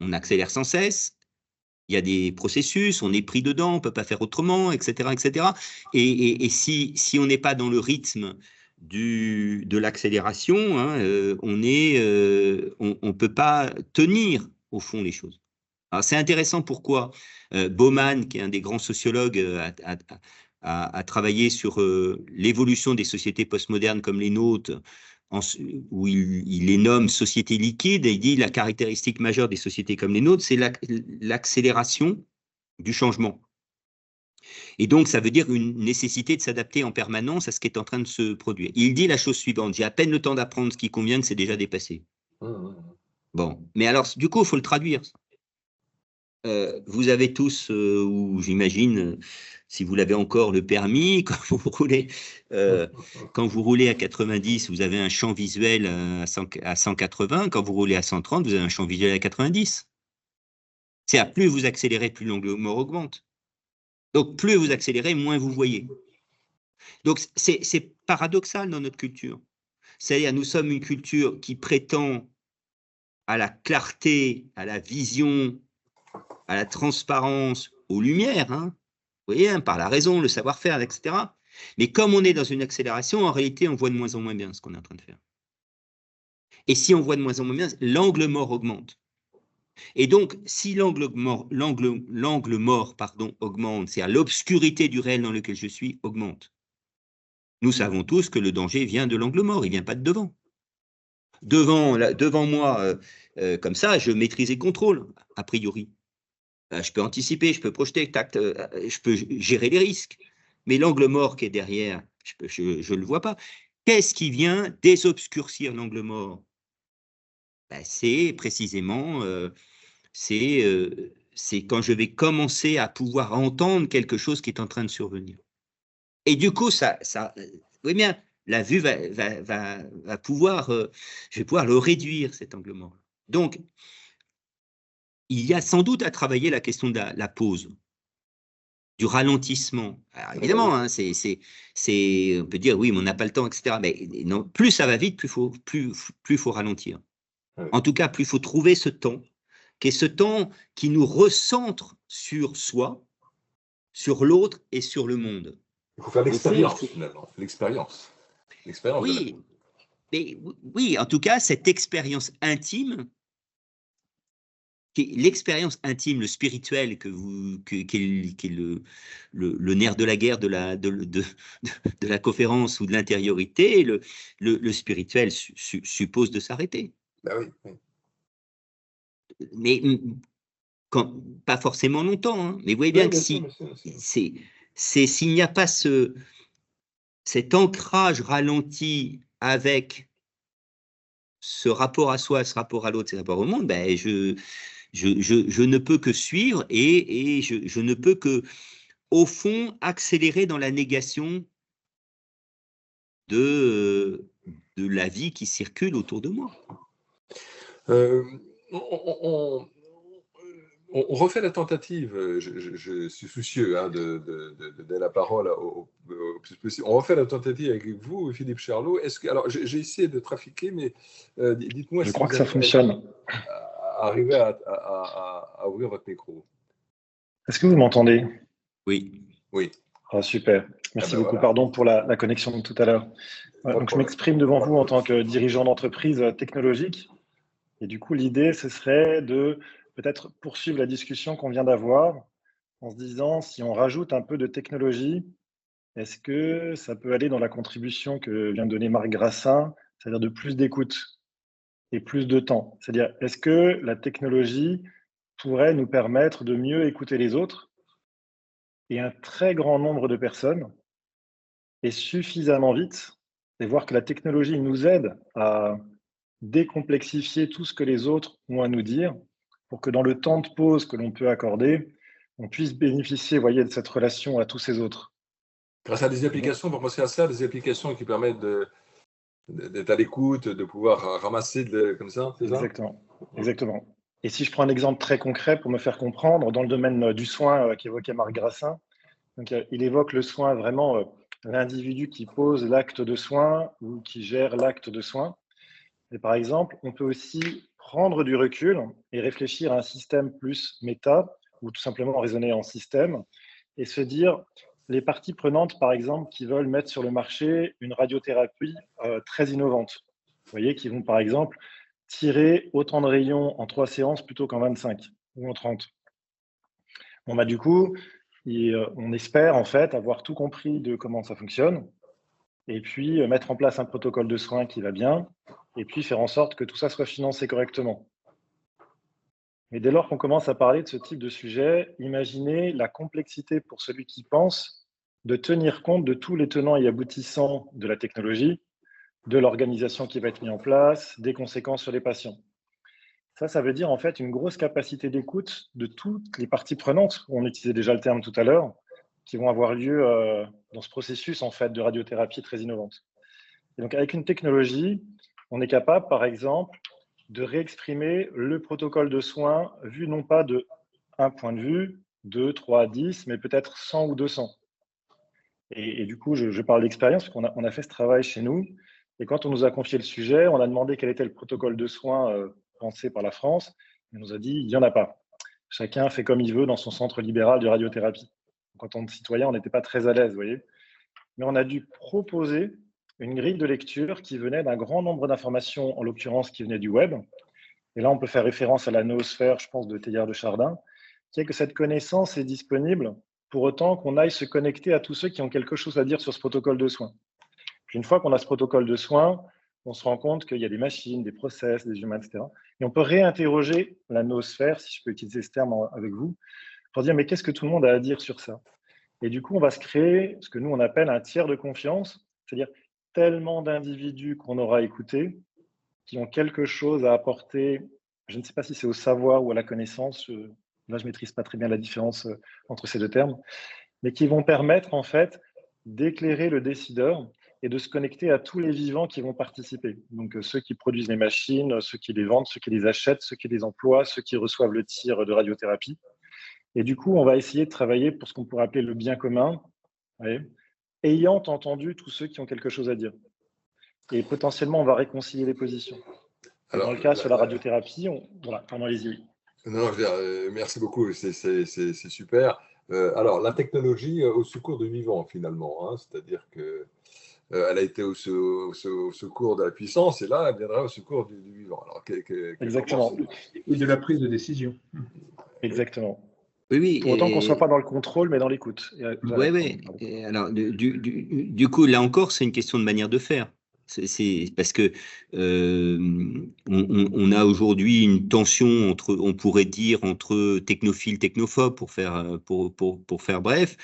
On accélère sans cesse. Il y a des processus, on est pris dedans, on ne peut pas faire autrement, etc. etc. Et si on n'est pas dans le rythme de l'accélération, hein, on ne peut pas tenir, au fond, les choses. Alors, c'est intéressant pourquoi Bauman, qui est un des grands sociologues, a travaillé sur l'évolution des sociétés postmodernes comme les nôtres, où il les nomme sociétés liquides, et il dit la caractéristique majeure des sociétés comme les nôtres, c'est l'accélération du changement. Et donc, ça veut dire une nécessité de s'adapter en permanence à ce qui est en train de se produire. Il dit la chose suivante: j'ai à peine le temps d'apprendre ce qui convient que c'est déjà dépassé. Bon, mais alors, du coup, il faut le traduire. Vous avez tous, ou j'imagine, si vous l'avez encore, le permis, quand vous roulez à 90, vous avez un champ visuel à 180, quand vous roulez à 130, vous avez un champ visuel à 90. C'est-à-dire, plus vous accélérez, plus l'angle mort augmente. Donc, plus vous accélérez, moins vous voyez. Donc, c'est paradoxal dans notre culture. C'est-à-dire, nous sommes une culture qui prétend à la clarté, à la vision, à la transparence, aux lumières, hein, vous voyez, hein, par la raison, le savoir-faire, etc. Mais comme on est dans une accélération, en réalité, on voit de moins en moins bien ce qu'on est en train de faire. Et si on voit de moins en moins bien, l'angle mort augmente. Et donc, si l'angle mort augmente, c'est-à-dire l'obscurité du réel dans lequel je suis augmente. Nous savons tous que le danger vient de l'angle mort, il ne vient pas de devant. Devant moi, comme ça, je maîtrise et contrôle, a priori. Je peux anticiper, je peux projeter, je peux gérer les risques. Mais l'angle mort qui est derrière, je ne le vois pas. Qu'est-ce qui vient désobscurcir l'angle mort? Ben, c'est précisément, c'est quand je vais commencer à pouvoir entendre quelque chose qui est en train de survenir. Et du coup, vous voyez bien, la vue va pouvoir, je vais pouvoir le réduire, cet angle mort. Donc, il y a sans doute à travailler la question de la pause, du ralentissement. Alors, évidemment, hein, on peut dire oui, mais on n'a pas le temps, etc. Mais non, plus ça va vite, plus faut ralentir. En tout cas, plus il faut trouver ce temps, qui est ce temps qui nous recentre sur soi, sur l'autre et sur le monde. Il faut faire l'expérience, finalement. L'expérience. Oui, mais oui, en tout cas, cette expérience intime, l'expérience intime, le spirituel, qui est le nerf de la guerre de la conférence ou de l'intériorité, le spirituel suppose de s'arrêter. Ben oui, oui. Mais pas forcément longtemps, hein. Mais vous voyez bien que s'il n'y a pas cet ancrage ralenti avec ce rapport à soi, ce rapport à l'autre, ce rapport au monde, ben je ne peux que suivre et je ne peux que, au fond, accélérer dans la négation de la vie qui circule autour de moi. On refait la tentative, je suis soucieux hein, de donner la parole au plus possible. On refait la tentative avec vous, Philippe Charlot. Alors, j'ai essayé de trafiquer, mais dites-moi si vous crois que ça fonctionne. Arrivez à ouvrir votre micro. Est-ce que vous m'entendez? Oui. Oui. Oh, super. Merci beaucoup. Voilà. Pardon pour la connexion de tout à l'heure. Donc, je m'exprime devant vous en tant que dirigeant d'entreprise technologique. Et du coup, l'idée, ce serait de peut-être poursuivre la discussion qu'on vient d'avoir en se disant, si on rajoute un peu de technologie, est-ce que ça peut aller dans la contribution que vient de donner Marc Grassin, c'est-à-dire de plus d'écoute et plus de temps? C'est-à-dire, est-ce que la technologie pourrait nous permettre de mieux écouter les autres et un très grand nombre de personnes et suffisamment vite, et voir que la technologie nous aide à décomplexifier tout ce que les autres ont à nous dire pour que dans le temps de pause que l'on peut accorder, on puisse bénéficier, vous voyez, de cette relation à tous ces autres. Grâce à des applications, pour penser à ça, des applications qui permettent d'être à l'écoute, de pouvoir ramasser comme ça, c'est ça? Exactement, exactement. Et si je prends un exemple très concret pour me faire comprendre, dans le domaine du soin qu'évoquait Marc Grassin, donc, il évoque le soin vraiment, l'individu qui pose l'acte de soin ou qui gère l'acte de soin. Et par exemple, on peut aussi prendre du recul et réfléchir à un système plus méta ou tout simplement raisonner en système et se dire les parties prenantes, par exemple, qui veulent mettre sur le marché une radiothérapie très innovante. Vous voyez, qui vont par exemple tirer autant de rayons en 3 séances plutôt qu'en 25 ou en 30. Bon, bah, du coup, on espère en fait avoir tout compris de comment ça fonctionne et puis mettre en place un protocole de soins qui va bien et puis faire en sorte que tout ça soit financé correctement. Mais dès lors qu'on commence à parler de ce type de sujet, imaginez la complexité pour celui qui pense de tenir compte de tous les tenants et aboutissants de la technologie, de l'organisation qui va être mise en place, des conséquences sur les patients. Ça veut dire en fait une grosse capacité d'écoute de toutes les parties prenantes, on utilisait déjà le terme tout à l'heure, qui vont avoir lieu dans ce processus en fait de radiothérapie très innovante. Et donc avec une technologie, on est capable par exemple de réexprimer le protocole de soins vu non pas de un point de vue, 2, 3, 10, mais peut-être 100 ou 200. Et du coup, je parle d'expérience parce qu'on a fait ce travail chez nous. Et quand on nous a confié le sujet, on a demandé quel était le protocole de soins pensé par la France. On nous a dit, il n'y en a pas. Chacun fait comme il veut dans son centre libéral de radiothérapie. Donc, en tant que citoyen, on n'était pas très à l'aise, vous voyez. Mais on a dû proposer une grille de lecture qui venait d'un grand nombre d'informations, en l'occurrence qui venaient du web. Et là, on peut faire référence à la noosphère, je pense, de Teilhard de Chardin, qui est que cette connaissance est disponible pour autant qu'on aille se connecter à tous ceux qui ont quelque chose à dire sur ce protocole de soins. Puis une fois qu'on a ce protocole de soins, on se rend compte qu'il y a des machines, des process, des humains, etc. Et on peut réinterroger la noosphère, si je peux utiliser ce terme avec vous, pour dire mais qu'est-ce que tout le monde a à dire sur ça? Et du coup, on va se créer ce que nous, on appelle un tiers de confiance, c'est-à-dire tellement d'individus qu'on aura écoutés, qui ont quelque chose à apporter, je ne sais pas si c'est au savoir ou à la connaissance, là je ne maîtrise pas très bien la différence entre ces deux termes, mais qui vont permettre en fait d'éclairer le décideur et de se connecter à tous les vivants qui vont participer. Donc ceux qui produisent les machines, ceux qui les vendent, ceux qui les achètent, ceux qui les emploient, ceux qui reçoivent le tir de radiothérapie. Et du coup, on va essayer de travailler pour ce qu'on pourrait appeler le bien commun, ayant entendu tous ceux qui ont quelque chose à dire. Et potentiellement, on va réconcilier les positions. Alors, dans le cas sur la radiothérapie, voilà, pardon, allez-y. Non, merci beaucoup, c'est super. Alors, la technologie au secours du vivant, finalement, hein, c'est-à-dire que elle a été au secours de la puissance, et là, elle viendra au secour du vivant. Alors, exactement. Et de la prise de décision. Exactement. Oui, pour autant qu'on ne soit pas dans le contrôle, mais dans l'écoute. Oui. Alors, du coup, là encore, c'est une question de manière de faire. C'est parce que on a aujourd'hui une tension entre, on pourrait dire, entre technophiles, technophobes, pour faire bref.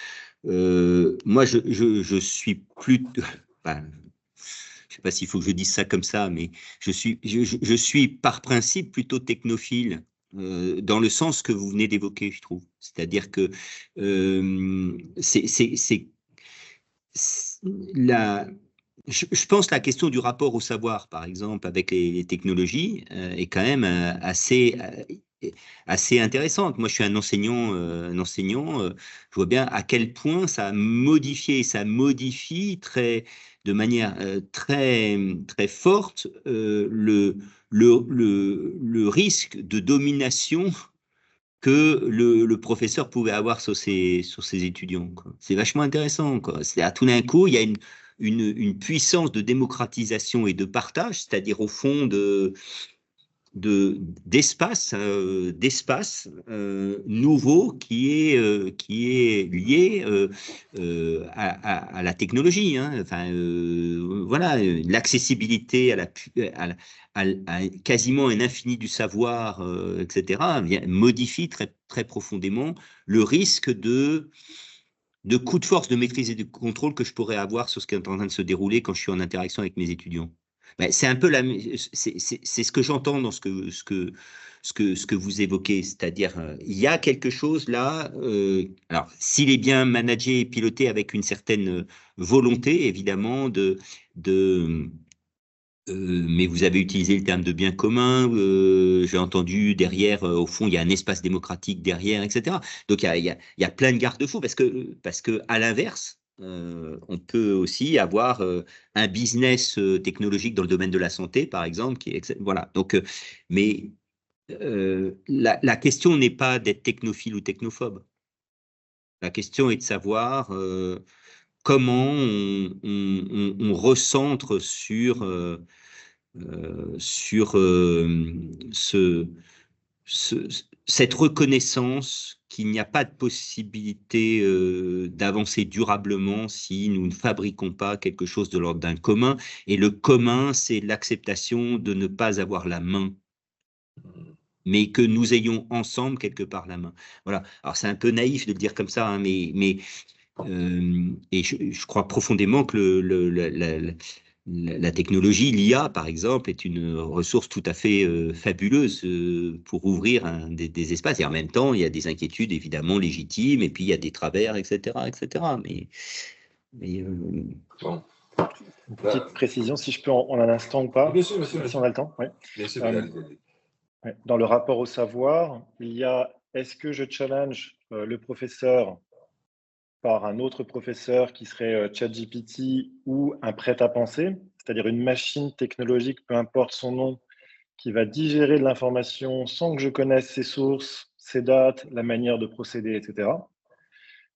Moi, je suis plus. Enfin, je ne sais pas s'il faut que je dise ça comme ça, mais je suis par principe plutôt technophile. Dans le sens que vous venez d'évoquer, je trouve. C'est-à-dire que je pense que la question du rapport au savoir, par exemple, avec les technologies, est quand même assez intéressante. Moi, je suis un enseignant, je vois bien à quel point ça a modifié, ça modifie de manière très, très forte le risque de domination que le professeur pouvait avoir sur ses étudiants. C'est vachement intéressant. C'est-à-dire, tout d'un coup, il y a une puissance de démocratisation et de partage, c'est-à-dire au fond d'espace nouveau qui est lié à la technologie, hein. Enfin, voilà, l'accessibilité à quasiment un infini du savoir, etc., modifie très, très profondément le risque coup de force, de maîtrise et de contrôle que je pourrais avoir sur ce qui est en train de se dérouler quand je suis en interaction avec mes étudiants. Ben, c'est un peu c'est ce que j'entends dans ce que vous évoquez, c'est-à-dire il y a quelque chose là. Alors, s'il est bien managé et piloté avec une certaine volonté, évidemment, mais vous avez utilisé le terme de bien commun. J'ai entendu derrière, au fond, il y a un espace démocratique derrière, etc. Donc il y a plein de garde-fous parce que à l'inverse, on peut aussi avoir un business technologique dans le domaine de la santé, par exemple, voilà. Donc, mais la question n'est pas d'être technophile ou technophobe. La question est de savoir comment on recentre sur cette reconnaissance qu'il n'y a pas de possibilité d'avancer durablement si nous ne fabriquons pas quelque chose de l'ordre d'un commun. Et le commun, c'est l'acceptation de ne pas avoir la main, mais que nous ayons ensemble quelque part la main. Voilà. Alors c'est un peu naïf de le dire comme ça, hein, et je crois profondément que la technologie, l'IA par exemple, est une ressource tout à fait fabuleuse pour ouvrir des espaces. Et en même temps, il y a des inquiétudes évidemment légitimes, et puis il y a des travers, etc., etc. Bon. Une petite précision, si je peux en un instant ou pas. Bien sûr, si on a le temps. Ouais. Bien sûr, allez. Ouais. Dans le rapport au savoir, il y a est-ce que je challenge le professeur par un autre professeur qui serait ChatGPT ou un prêt-à-penser, c'est-à-dire une machine technologique, peu importe son nom, qui va digérer de l'information sans que je connaisse ses sources, ses dates, la manière de procéder, etc.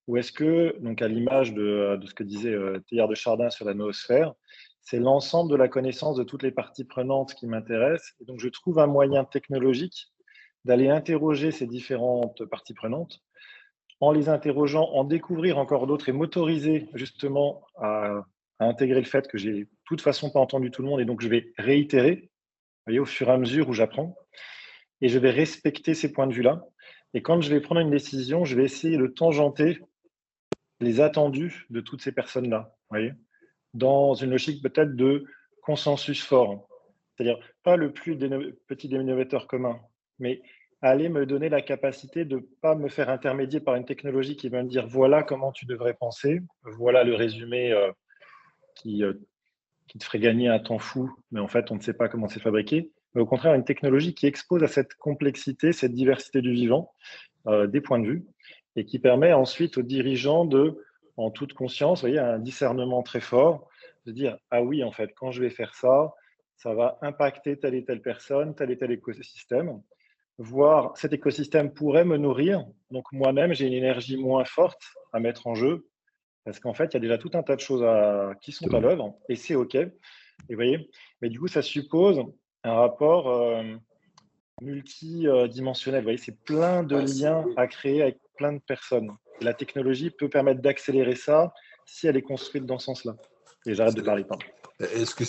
Ou est-ce que, donc à l'image de ce que disait Teilhard de Chardin sur la noosphère, c'est l'ensemble de la connaissance de toutes les parties prenantes qui m'intéressent, et donc je trouve un moyen technologique d'aller interroger ces différentes parties prenantes, en les interrogeant, en découvrir encore d'autres et m'autoriser justement à intégrer le fait que j'ai de toute façon pas entendu tout le monde, et donc je vais réitérer, vous voyez, au fur et à mesure où j'apprends, et je vais respecter ces points de vue-là. Et quand je vais prendre une décision, je vais essayer de tangenter les attendus de toutes ces personnes-là, vous voyez, dans une logique peut-être de consensus fort. C'est-à-dire pas le plus petit dénominateur commun, mais aller me donner la capacité de ne pas me faire intermédier par une technologie qui va me dire voilà comment tu devrais penser, voilà le résumé qui te ferait gagner un temps fou, mais en fait on ne sait pas comment c'est fabriqué. Mais au contraire, une technologie qui expose à cette complexité, cette diversité du vivant, des points de vue, et qui permet ensuite aux dirigeants de, en toute conscience, vous voyez, un discernement très fort, de dire ah oui, en fait, quand je vais faire ça, ça va impacter telle et telle personne, tel et tel écosystème. Voire cet écosystème pourrait me nourrir, donc moi-même j'ai une énergie moins forte à mettre en jeu, parce qu'en fait il y a déjà tout un tas de choses qui sont à l'œuvre, et c'est OK. Et vous voyez, mais du coup ça suppose un rapport multidimensionnel. Vous voyez, c'est plein de liens à créer avec plein de personnes. Et la technologie peut permettre d'accélérer ça si elle est construite dans ce sens-là. Et j'arrête de parler. Pardon. Est-ce que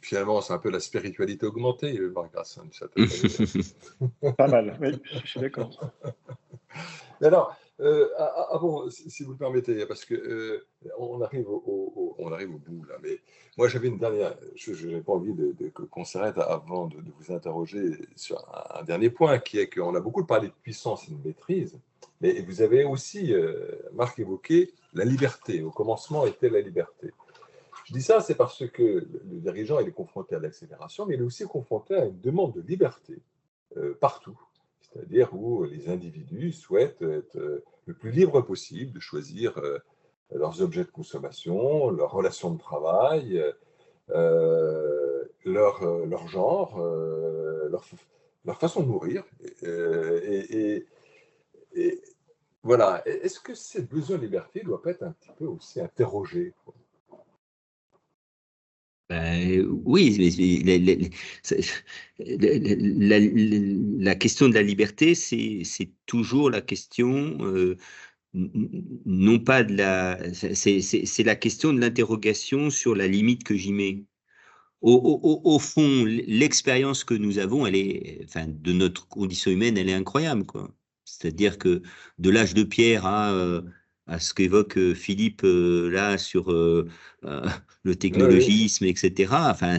finalement c'est un peu la spiritualité augmentée, Marc Grassin? Pas mal, oui, je suis d'accord. Alors, bon, si vous le permettez, parce que on arrive au bout là, mais moi j'avais une dernière, je n'ai pas envie qu'on s'arrête avant de vous interroger sur un dernier point, qui est qu'on a beaucoup parlé de puissance et de maîtrise, mais vous avez aussi, Marc, évoqué la liberté. Au commencement était la liberté. Je dis ça, c'est parce que le dirigeant il est confronté à l'accélération, mais il est aussi confronté à une demande de liberté partout. C'est-à-dire où les individus souhaitent être le plus libres possible de choisir leurs objets de consommation, leurs relations de travail, leur genre, leur façon de nourrir. Et voilà. Est-ce que ces besoins de liberté ne doivent pas être un petit peu aussi interrogés? Oui, la question de la liberté, c'est toujours la question, non pas de c'est la question de l'interrogation sur la limite que j'y mets. Au fond, l'expérience que nous avons, elle est, enfin, de notre condition humaine, elle est incroyable, quoi. C'est-à-dire que de l'âge de pierre à à ce qu'évoque Philippe là sur le Oui, technologisme, etc. Enfin,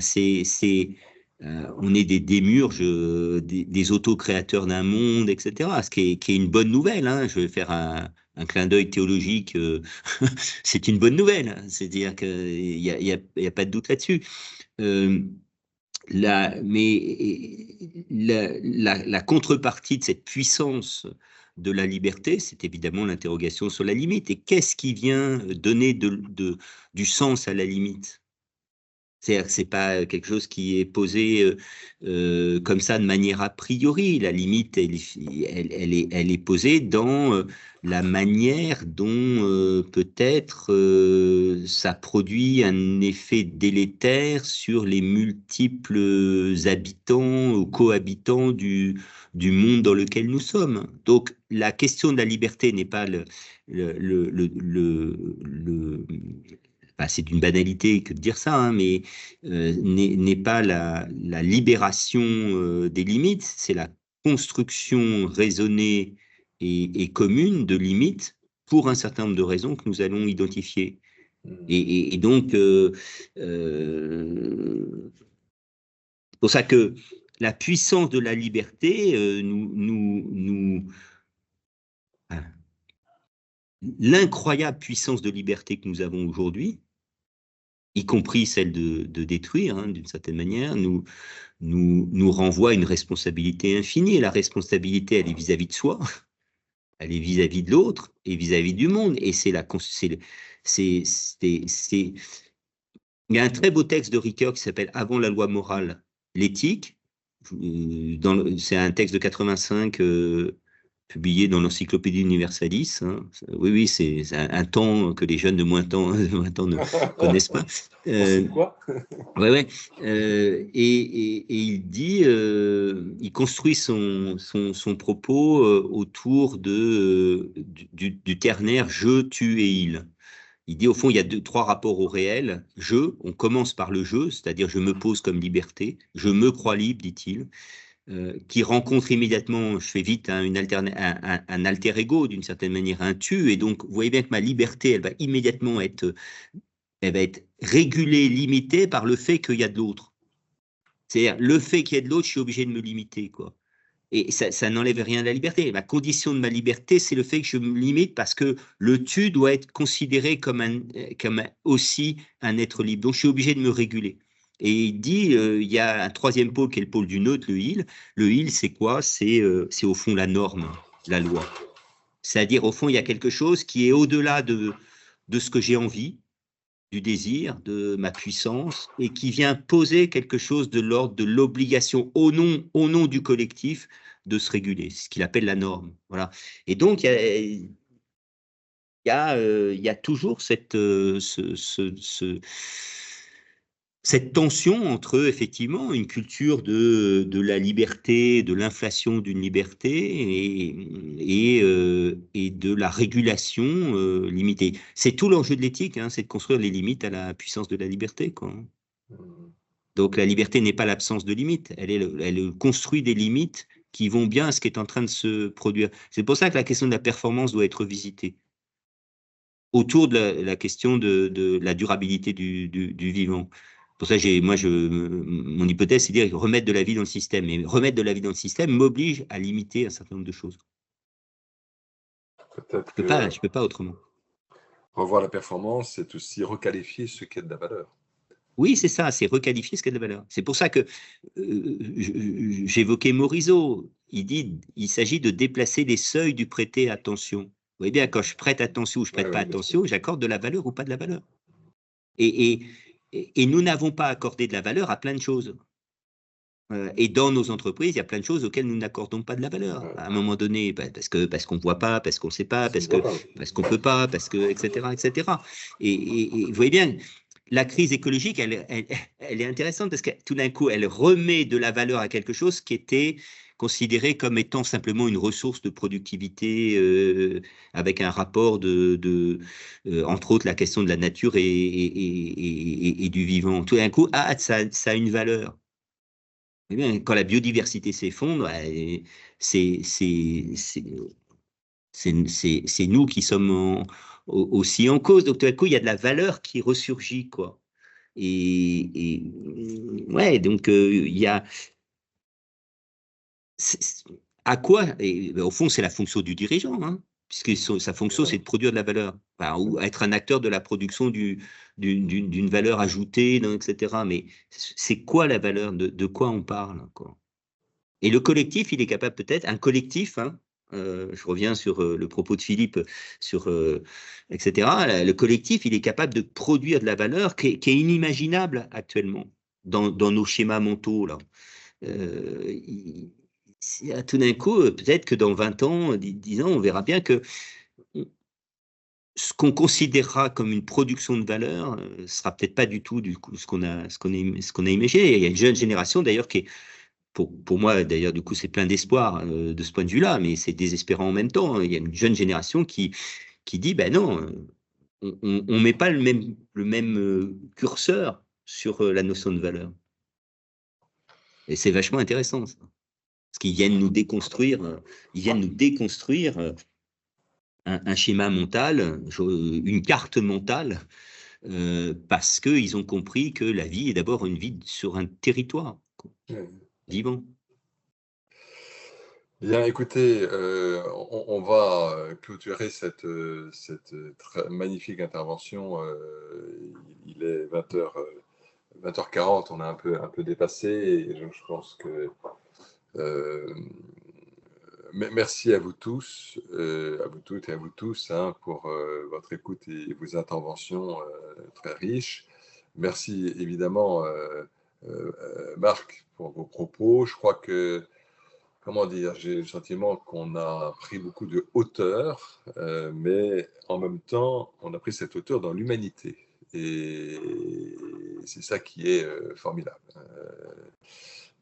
on est des démiurges, des autocréateurs d'un monde, etc. Ce qui est une bonne nouvelle. Hein. Je vais faire un clin d'œil théologique. C'est une bonne nouvelle. Hein. C'est-à-dire qu'il y a pas de doute là-dessus. La contrepartie de cette puissance de la liberté, c'est évidemment l'interrogation sur la limite. Et qu'est-ce qui vient donner du sens à la limite? C'est-à-dire que ce n'est pas quelque chose qui est posé comme ça de manière a priori. La limite, elle est posée dans la manière dont peut-être ça produit un effet délétère sur les multiples habitants ou cohabitants du monde dans lequel nous sommes. Donc, la question de la liberté n'est pas c'est d'une banalité que de dire ça, hein, mais n'est pas la libération des limites, c'est la construction raisonnée et commune de limites pour un certain nombre de raisons que nous allons identifier. Et donc, c'est pour ça que la puissance de la liberté l'incroyable puissance de liberté que nous avons aujourd'hui, y compris celle de détruire, hein, d'une certaine manière, nous renvoie à une responsabilité infinie. Et la responsabilité, elle est vis-à-vis de soi, elle est vis-à-vis de l'autre et vis-à-vis du monde. Et il y a un très beau texte de Ricoeur qui s'appelle « Avant la loi morale, l'éthique ». C'est un texte de 85 publié dans l'Encyclopédie Universalis. Hein. Oui, c'est un temps que les jeunes de moins de temps ne connaissent pas. C'est quoi? Ouais. Et il dit, il construit son propos autour du ternaire je, tu et il. Il dit, au fond, il y a trois rapports au réel. On commence par le je, c'est-à-dire je me pose comme liberté, je me crois libre, dit-il. Qui rencontre immédiatement, je fais vite, hein, un alter ego, d'une certaine manière, un tu, et donc vous voyez bien que ma liberté, elle va immédiatement être régulée, limitée par le fait qu'il y a de l'autre. C'est-à-dire, le fait qu'il y ait de l'autre, je suis obligé de me limiter, quoi. Et ça n'enlève rien à la liberté. La condition de ma liberté, c'est le fait que je me limite parce que le tu doit être considéré comme aussi un être libre. Donc, je suis obligé de me réguler. Et il dit, il y a un troisième pôle qui est le pôle du neutre, le il. Le il, c'est quoi? C'est au fond la norme, la loi. C'est-à-dire, au fond, il y a quelque chose qui est au-delà de ce que j'ai envie, du désir, de ma puissance, et qui vient poser quelque chose de l'ordre de l'obligation au nom du collectif de se réguler. C'est ce qu'il appelle la norme. Voilà. Et donc, il y a toujours cette tension entre, effectivement, une culture de la liberté, de l'inflation d'une liberté et de la régulation limitée. C'est tout l'enjeu de l'éthique, hein, c'est de construire les limites à la puissance de la liberté, quoi. Donc la liberté n'est pas l'absence de limites, elle construit des limites qui vont bien à ce qui est en train de se produire. C'est pour ça que la question de la performance doit être visitée autour de la question de la durabilité du vivant. Pour ça, mon hypothèse, c'est de dire remettre de la vie dans le système. Et remettre de la vie dans le système m'oblige à limiter un certain nombre de choses. Je peux pas autrement. Revoir la performance, c'est aussi requalifier ce qui est de la valeur. Oui, c'est ça, c'est requalifier ce qui est de la valeur. C'est pour ça que j'évoquais Morisot. Il dit il s'agit de déplacer les seuils du prêter attention. Vous voyez bien, quand je prête attention ou je prête pas attention, j'accorde de la valeur ou pas de la valeur. Et nous n'avons pas accordé de la valeur à plein de choses. Et dans nos entreprises, il y a plein de choses auxquelles nous n'accordons pas de la valeur. À un moment donné, parce qu'on ne voit pas, parce qu'on ne sait pas, parce qu'on ne peut pas, etc., etc. Et vous voyez bien, la crise écologique, elle est intéressante parce que tout d'un coup, elle remet de la valeur à quelque chose qui était considéré comme étant simplement une ressource de productivité avec un rapport entre autres, la question de la nature et du vivant. Tout d'un coup, ça a une valeur. Eh bien, quand la biodiversité s'effondre, c'est nous qui sommes aussi en cause. Donc tout à coup, il y a de la valeur qui ressurgit, quoi. Ouais, donc il y a à quoi, et au fond, c'est la fonction du dirigeant, hein, puisque sa fonction, c'est de produire de la valeur, enfin, ou être un acteur de la production d'une valeur ajoutée, etc. Mais c'est quoi la valeur, de quoi on parle, quoi? Et le collectif, il est capable peut-être, un collectif, hein, je reviens sur le propos de Philippe, sur, etc. Le collectif, il est capable de produire de la valeur qui est inimaginable actuellement dans nos schémas mentaux, là. Tout d'un coup, peut-être que dans 20 ans, 10 ans, on verra bien que ce qu'on considérera comme une production de valeur sera peut-être pas du tout du coup, ce qu'on a imaginé. Il y a une jeune génération d'ailleurs qui est, pour moi d'ailleurs, du coup, c'est plein d'espoir de ce point de vue-là, mais c'est désespérant en même temps. Il y a une jeune génération qui dit, ben non, on met pas le même curseur sur la notion de valeur. Et c'est vachement intéressant, ça. Parce qu'ils viennent nous déconstruire, un schéma mental, une carte mentale, parce qu'ils ont compris que la vie est d'abord une vie sur un territoire vivant. Bien, écoutez, on va clôturer cette très magnifique intervention. Il est 20h40, on a un peu dépassé, et je pense que merci à vous tous, à vous toutes et à vous tous, hein, pour votre écoute et vos interventions très riches. Merci évidemment, Marc, pour vos propos. Je crois que, comment dire, j'ai le sentiment qu'on a pris beaucoup de hauteur, mais en même temps, on a pris cette hauteur dans l'humanité. Et c'est ça qui est formidable.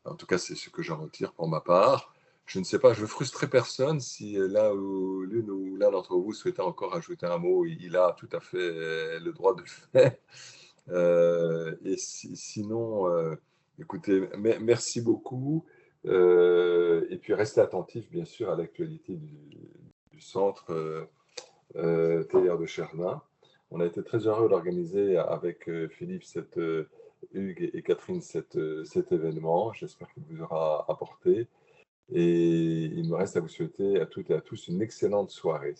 En tout cas, c'est ce que j'en retire pour ma part. Je ne sais pas, je ne frustrerai personne si l'un ou l'une ou l'un d'entre vous souhaitait encore ajouter un mot, il a tout à fait le droit de le faire. Et sinon, écoutez, merci beaucoup. Et puis restez attentifs, bien sûr, à l'actualité du centre TR de Cherdin. On a été très heureux d'organiser avec Philippe, Hugues et Catherine cet événement. J'espère qu'il vous aura apporté. Et il me reste à vous souhaiter à toutes et à tous une excellente soirée.